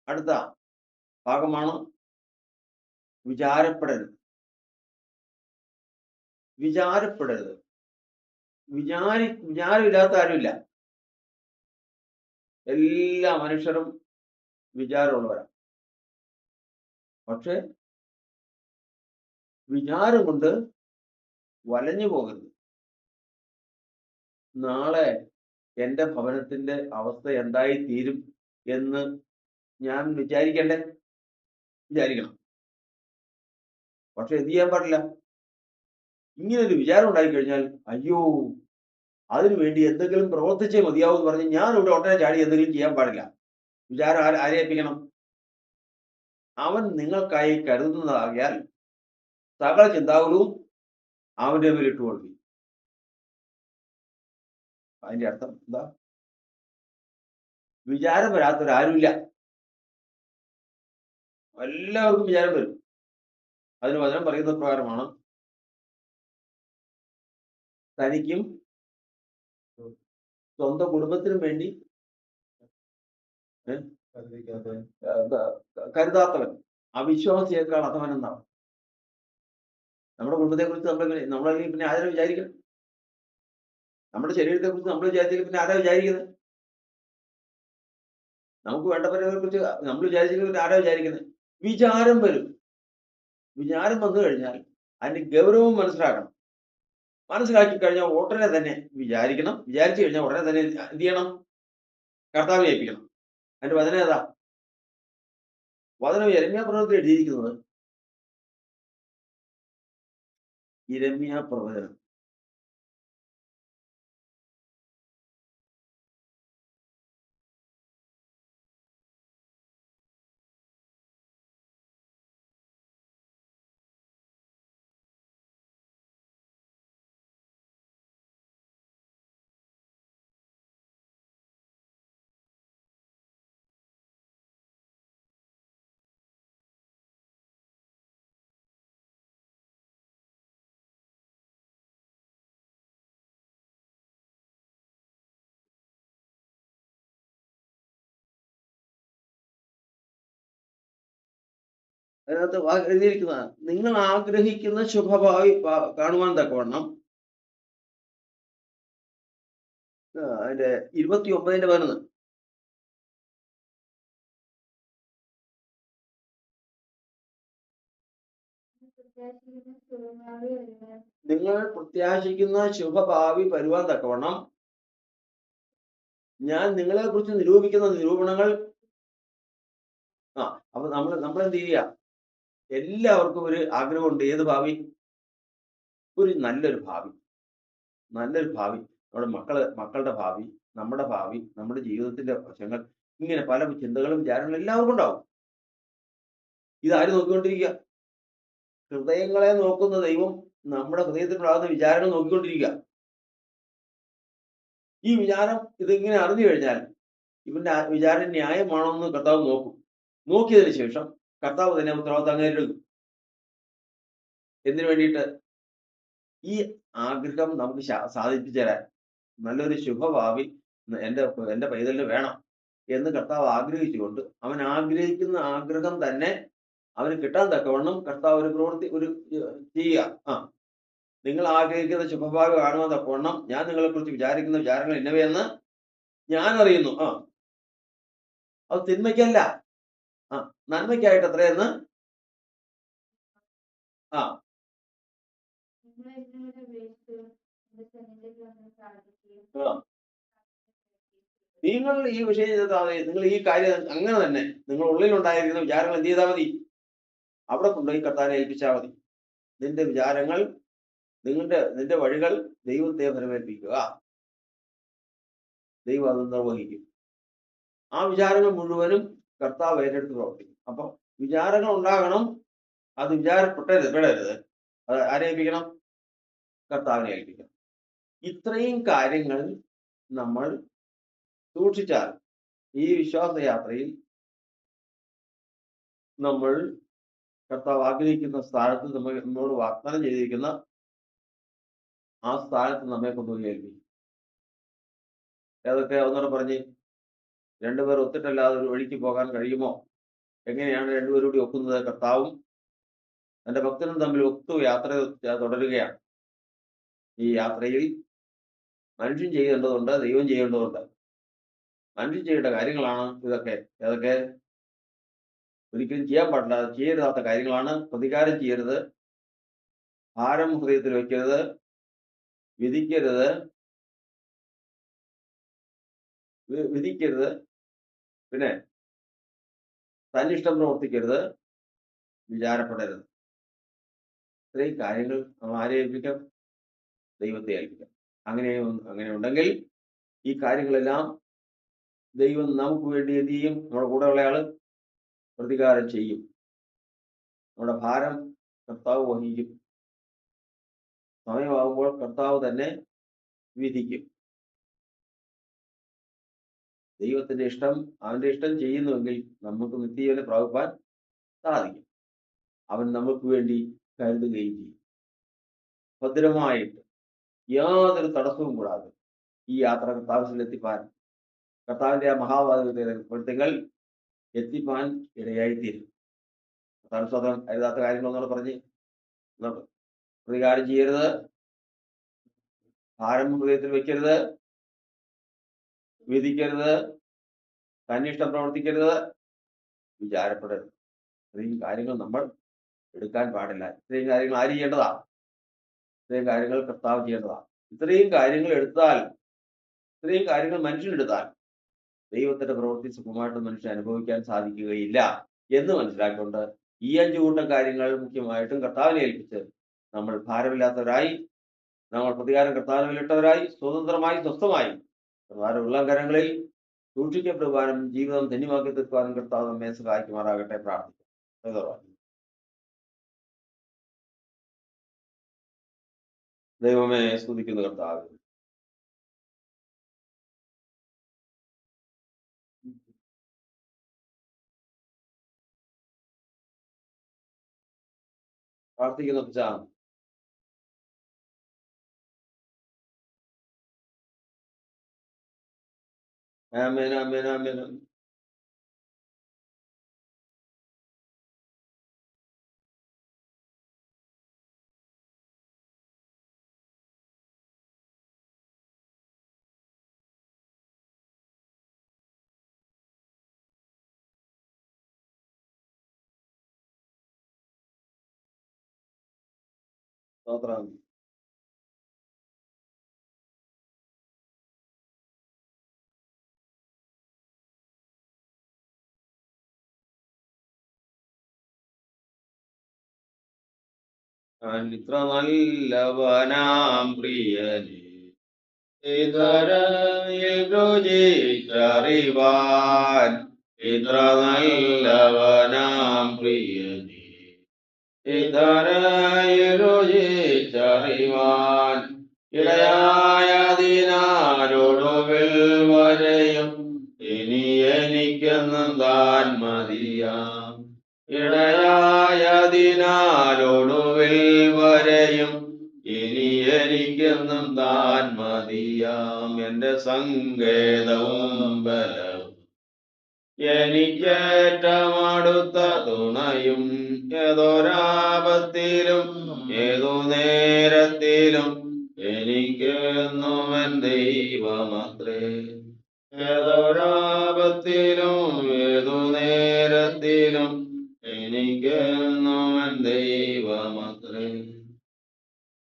Speaker 1: അടുത്ത ഭാഗമാണ് വിചാരപ്പെടരുത്. വിചാരപ്പെടരുത്. വിചാരമില്ലാത്ത ആരുമില്ല. എല്ലാ മനുഷ്യരും വിചാരമുള്ളവരാണ്. പക്ഷെ വിചാരം കൊണ്ട് വലഞ്ഞു പോകരുത്. നാളെ എൻ്റെ ഭവനത്തിന്റെ അവസ്ഥ എന്തായി തീരും എന്ന് ഞാൻ വിചാരിക്കണ്ടേ? വിചാരിക്കണം. പക്ഷെ എന്ത് ചെയ്യാൻ പാടില്ല? ഇങ്ങനൊരു വിചാരം ഉണ്ടായിക്കഴിഞ്ഞാൽ അയ്യോ അതിനു വേണ്ടി എന്തെങ്കിലും പ്രവർത്തിച്ചേ മതിയാവും എന്ന് പറഞ്ഞ് ഞാൻ ഇവിടെ ഉടനെ ചാടി എന്തെങ്കിലും ചെയ്യാൻ പാടില്ല. വിചാരം ആരെ ഏൽപ്പിക്കണം? അവൻ നിങ്ങൾക്കായി കരുതുന്നതാകിയാൽ സകല ചിന്താകുലവും അവന്റെ മേൽ ഇട്ടുകൊള്ളി. അതിന്റെ അർത്ഥം എന്താ? വിചാരം വരാത്തൊരാരുമില്ല. എല്ലാവർക്കും വിചാരം വരും. അതിന് വചനം പറയുന്ന പ്രകാരമാണ്, തനിക്കും സ്വന്തം കുടുംബത്തിനും വേണ്ടി കരുതാത്തവൻ അവിശ്വാസിയേക്കാൾ അധമൻ എന്നാണ്. നമ്മുടെ കുടുംബത്തെ കുറിച്ച് നമ്മളല്ലെങ്കിൽ പിന്നെ ആരാ വിചാരിക്കണം? നമ്മുടെ ശരീരത്തെ കുറിച്ച് നമ്മൾ വിചാരിച്ചെങ്കിൽ പിന്നെ ആരാ വിചാരിക്കുന്നത്? നമുക്ക് വേണ്ടവരെ കുറിച്ച് നമ്മൾ വിചാരിച്ചെങ്കിൽ പിന്നെ ആരാ വിചാരിക്കുന്നത്? വിചാരം വരും. വിചാരം വന്നു കഴിഞ്ഞാൽ അതിന്റെ ഗൗരവം മനസ്സിലാക്കണം. മനസ്സിലാക്കി കഴിഞ്ഞാൽ ഉടനെ തന്നെ വിചാരിക്കണം. വിചാരിച്ചു കഴിഞ്ഞാൽ ഉടനെ തന്നെ എന്ത് ചെയ്യണം? കർത്താവിനെ ഏൽപ്പിക്കണം. അതിന്റെ വചനം ഏതാ? വചനം യിരെമ്യാപ്രവചനത്തിൽ എഴുതിയിരിക്കുന്നത്. യിരെമ്യാപ്രവചനം അതിനകത്ത് എഴുതിയിരിക്കുന്നതാണ്, നിങ്ങൾ ആഗ്രഹിക്കുന്ന ശുഭഭാവി കാണുവാൻ തക്കവണ്ണം. അതിന്റെ 29:11 നിങ്ങൾ പ്രത്യാശിക്കുന്ന ശുഭഭാവി വരുവാൻ തക്കവണ്ണം ഞാൻ നിങ്ങളെ കുറിച്ച് നിരൂപിക്കുന്ന നിരൂപണങ്ങൾ. അപ്പൊ നമ്മളെന്ത് ചെയ്യുക? എല്ലാവർക്കും ഒരു ആഗ്രഹമുണ്ട്. ഏത് ഭാവി? ഒരു നല്ലൊരു ഭാവി. നല്ലൊരു ഭാവി. നമ്മുടെ മക്കളുടെ ഭാവി, നമ്മുടെ ഭാവി, നമ്മുടെ ജീവിതത്തിന്റെ വശങ്ങൾ, ഇങ്ങനെ പല ചിന്തകളും വിചാരങ്ങളും എല്ലാവർക്കും ഉണ്ടാവും. ഇതാര് നോക്കിക്കൊണ്ടിരിക്കുക? ഹൃദയങ്ങളെ നോക്കുന്ന ദൈവം നമ്മുടെ ഹൃദയത്തിലുണ്ടാകുന്ന വിചാരങ്ങൾ നോക്കിക്കൊണ്ടിരിക്കുക. ഈ വിചാരം ഇതിങ്ങനെ അറിഞ്ഞു കഴിഞ്ഞാൽ ഇവന്റെ വിചാരം ന്യായമാണോ എന്ന് കർത്താവ് നോക്കും. നോക്കിയതിനു ശേഷം കർത്താവ് തന്നെ ഉത്തരവാദിത്തം അങ്ങേറ്റെടുക്കും. എന്തിനു വേണ്ടിയിട്ട്? ഈ ആഗ്രഹം നമുക്ക് സാധിപ്പിച്ചു തരാൻ. നല്ലൊരു ശുഭഭാവി എന്റെ എന്റെ പൈതലിന് വേണം എന്ന് കർത്താവ് ആഗ്രഹിച്ചുകൊണ്ട് അവൻ ആഗ്രഹിക്കുന്ന ആഗ്രഹം തന്നെ അവന് കിട്ടാൻ തക്കവണ്ണം കർത്താവ് ഒരു പ്രവൃത്തി ചെയ്യുക. നിങ്ങൾ ആഗ്രഹിക്കുന്ന ശുഭഭാവി കാണുവാൻ തക്കവണ്ണം ഞാൻ നിങ്ങളെക്കുറിച്ച് വിചാരിക്കുന്ന വിചാരങ്ങൾ ഇന്നവയെന്ന് ഞാൻ അറിയുന്നു. അത് തിന്മയ്ക്കല്ല, നന്മയ്ക്കായിട്ട് എത്രയെന്ന്. നിങ്ങൾ ഈ വിഷയം നിങ്ങൾ ഈ കാര്യം അങ്ങനെ തന്നെ നിങ്ങൾ ഉള്ളിലുണ്ടായിരിക്കുന്ന വിചാരങ്ങൾ എന്ത് ചെയ്താൽ മതി? അവിടെ കൊണ്ടുപോയി കർത്താവിനെ ഏൽപ്പിച്ചാൽ മതി. നിന്റെ വിചാരങ്ങൾ, നിന്റെ വഴികൾ ദൈവത്തെ ഫലമേൽപ്പിക്കുക. ദൈവം അത് നിർവഹിക്കും. ആ വിചാരങ്ങൾ മുഴുവനും കർത്താവ് ഏറ്റെടുത്ത് പ്രവർത്തിക്കും. അപ്പൊ വിചാരങ്ങൾ ഉണ്ടാകണം, അത് വിടരുത്. അത് ആരെ ഏൽപ്പിക്കണം? കർത്താവിനെ ഏൽപ്പിക്കണം. ഇത്രയും കാര്യങ്ങൾ നമ്മൾ സൂക്ഷിച്ചാൽ ഈ വിശ്വാസയാത്രയിൽ നമ്മൾ കർത്താവ് ആഗ്രഹിക്കുന്ന സ്ഥാനത്ത് നമ്മോട് വാഗ്ദാനം ചെയ്തിരിക്കുന്ന ആ സ്ഥാനത്ത് നമ്മെ കൊണ്ടുപോയി ഏൽപ്പിക്കും. ഏതൊക്കെ ഒന്നുകൂടെ പറഞ്ഞ്. രണ്ടുപേർ ഒത്തിട്ടല്ലാതെ ഒരു വഴിക്ക് പോകാൻ കഴിയുമോ? എങ്ങനെയാണ് രണ്ടുപേരും കൂടി ഒക്കുന്നത്? കർത്താവും തന്റെ ഭക്തനും തമ്മിൽ ഒത്തു യാത്ര തുടരുകയാണ്. ഈ യാത്രയിൽ മനുഷ്യൻ ചെയ്യേണ്ടതുണ്ട്, ദൈവം ചെയ്യേണ്ടതുണ്ട്. മനുഷ്യൻ ചെയ്യേണ്ട കാര്യങ്ങളാണ് ഇതൊക്കെ. ഏതൊക്കെ? ഒരിക്കലും ചെയ്യാൻ പാടില്ല, ചെയ്യരുതാത്ത കാര്യങ്ങളാണ്. പ്രതികാരം ചെയ്യരുത്, ഭാരം ഹൃദയത്തിൽ വയ്ക്കരുത്, വിധിക്കരുത്, പിന്നെ തന്നിഷ്ടം പ്രവർത്തിക്കരുത്, വിചാരപ്പെടരുത്. ഇത്രയും കാര്യങ്ങൾ നമ്മൾ ആരെ ഏൽപ്പിക്കാം? ദൈവത്തെ ഏൽപ്പിക്കാം. അങ്ങനെ ഉണ്ടെങ്കിൽ ഈ കാര്യങ്ങളെല്ലാം ദൈവം നമുക്ക് വേണ്ടി എന്ത് ചെയ്യും? നമ്മുടെ കൂടെയുള്ള ആള് പ്രതികാരം ചെയ്യും. നമ്മുടെ ഭാരം കർത്താവ് വഹിക്കും. സമയമാകുമ്പോൾ കർത്താവ് തന്നെ വിധിക്കും. ദൈവത്തിന്റെ ഇഷ്ടം, അവന്റെ ഇഷ്ടം ചെയ്യുന്നുവെങ്കിൽ നമുക്ക് നിത്യജീവനെ പ്രാപിപ്പാൻ സാധിക്കും. അവൻ നമുക്ക് വേണ്ടി കരുതുകയും ചെയ്യും. ഭദ്രമായിട്ട് യാതൊരു തടസ്സവും കൂടാതെ ഈ യാത്ര കർത്താവിലെത്തിപ്പാൻ, കർത്താവിന്റെ ആ മഹാവാദങ്ങൾ എത്തിപ്പാൻ ഇടയായിത്തീരും. കർത്താവ് സ്വതം കരുതാത്ത കാര്യങ്ങളൊന്നുകൂടെ പറഞ്ഞ്. പ്രതികാരം ചെയ്യരുത്, ഭാരം ഹൃദയത്തിൽ വെക്കരുത്, വിധിക്കരുത്, തന്നിഷ്ടം പ്രവർത്തിക്കരുത്, വിചാരപ്പെടരുത്. ഇത്രയും കാര്യങ്ങൾ നമ്മൾ എടുക്കാൻ പാടില്ല. ഇത്രയും കാര്യങ്ങൾ ആര് ചെയ്യേണ്ടതാ? ഇത്രയും കാര്യങ്ങൾ കർത്താവ് ചെയ്യേണ്ടതാ. ഇത്രയും കാര്യങ്ങൾ മനുഷ്യനെടുത്താൽ ദൈവത്തിന്റെ പ്രവൃത്തി സുഖമായിട്ട് മനുഷ്യൻ അനുഭവിക്കാൻ സാധിക്കുകയില്ല എന്ന് മനസ്സിലാക്കിക്കൊണ്ട് ഈ 5 കൂട്ടം കാര്യങ്ങൾ മുഖ്യമായിട്ടും കർത്താവിനെ ഏൽപ്പിച്ച് നമ്മൾ ഭാരമില്ലാത്തവരായി, നമ്മൾ പ്രതികാരം കർത്താവിനിട്ടവരായി, സ്വതന്ത്രമായി, സ്വസ്ഥമായി കർത്താവിന്റെ ഉള്ളംകരങ്ങളിൽ സൂക്ഷിക്കപ്പെടുവാനും ജീവിതം ധന്യമാക്കി തീർക്കുവാനും കർത്താവ് നമ്മെ സഹായിക്കുമാറാകട്ടെ. പ്രാർത്ഥിക്കാം. ദൈവമേ, സ്തുതിക്കുന്ന കർത്താവ്, പ്രാർത്ഥിക്കുന്ന പിതാ, ആമേൻ, ആമേൻ, ആമേൻ. സ്തോത്രം. ഇത്ര നല്ലവനാം പ്രിയനെ ഇതരയിൽ രുചിച്ചറിവാൻ, ഇത്ര നല്ലവനാം പ്രിയനെ ഇതരയിൽ രുചിച്ചറിവാൻ, ഇടയായതിനാലൊടുവിൽ വരെയും ഇനി എനിക്കെന്നും താൻ മതിയാം. ഇടയായതിനാലൊടുവിൽ താൻ മതിയാം എന്റെ സങ്കേതവും ബലവും എനിക്കേറ്റമടുത്ത തുണയും ഏതൊരാപത്തിലും ഏതു നേരത്തിലും എനിക്കെന്നും എൻ ദൈവമത്രേ. ഏതൊരാപത്തിലും ഏതു നേരത്തിലും എനിക്കെന്നും എൻ ദൈവമത്രേ.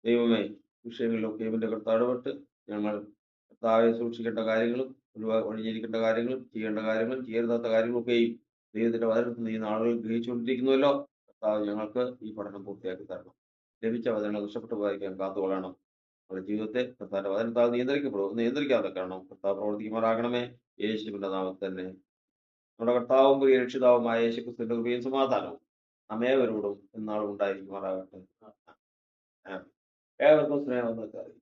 Speaker 1: ദൈവമേ, വിഷയങ്ങളിലൊക്കെ ഇവന്റെ കർത്താടപെട്ട് ഞങ്ങൾ കർത്താവെ സൂക്ഷിക്കേണ്ട കാര്യങ്ങളും ഒഴിഞ്ഞിരിക്കേണ്ട കാര്യങ്ങളും ചെയ്യേണ്ട കാര്യങ്ങളും ചെയ്യരുതാത്ത കാര്യങ്ങളൊക്കെയും ദൈവത്തിന്റെ വചനത്തിൽ നീ നാളുകൾ ഗ്രഹിച്ചുകൊണ്ടിരിക്കുന്നുവല്ലോ. കർത്താവ് ഞങ്ങൾക്ക് ഈ പഠനം പൂർത്തിയാക്കി തരണം. ലഭിച്ച വചനങ്ങൾ നഷ്ടപ്പെട്ടു വായിക്കാൻ കാത്തുകൊള്ളണം. നമ്മുടെ ജീവിതത്തെ കർത്താവിന്റെ വചനത്താൽ നിയന്ത്രിക്കാതെ കാരണം കർത്താവ് പ്രവർത്തിക്കുമാറാകണമേ. യേശുവിന്റെ നാമത്തിൽ തന്നെ നമ്മുടെ കർത്താവും പ്രിയ രക്ഷിതാവുമായ യേശുക്രിസ്തുവിന്റെ കൃപയും സമാധാനവും നമ്മേവരോടും എന്നാളും ഉണ്ടായിരിക്കുമാറാകട്ടെ. ഏവർക്കും സ്നേഹം.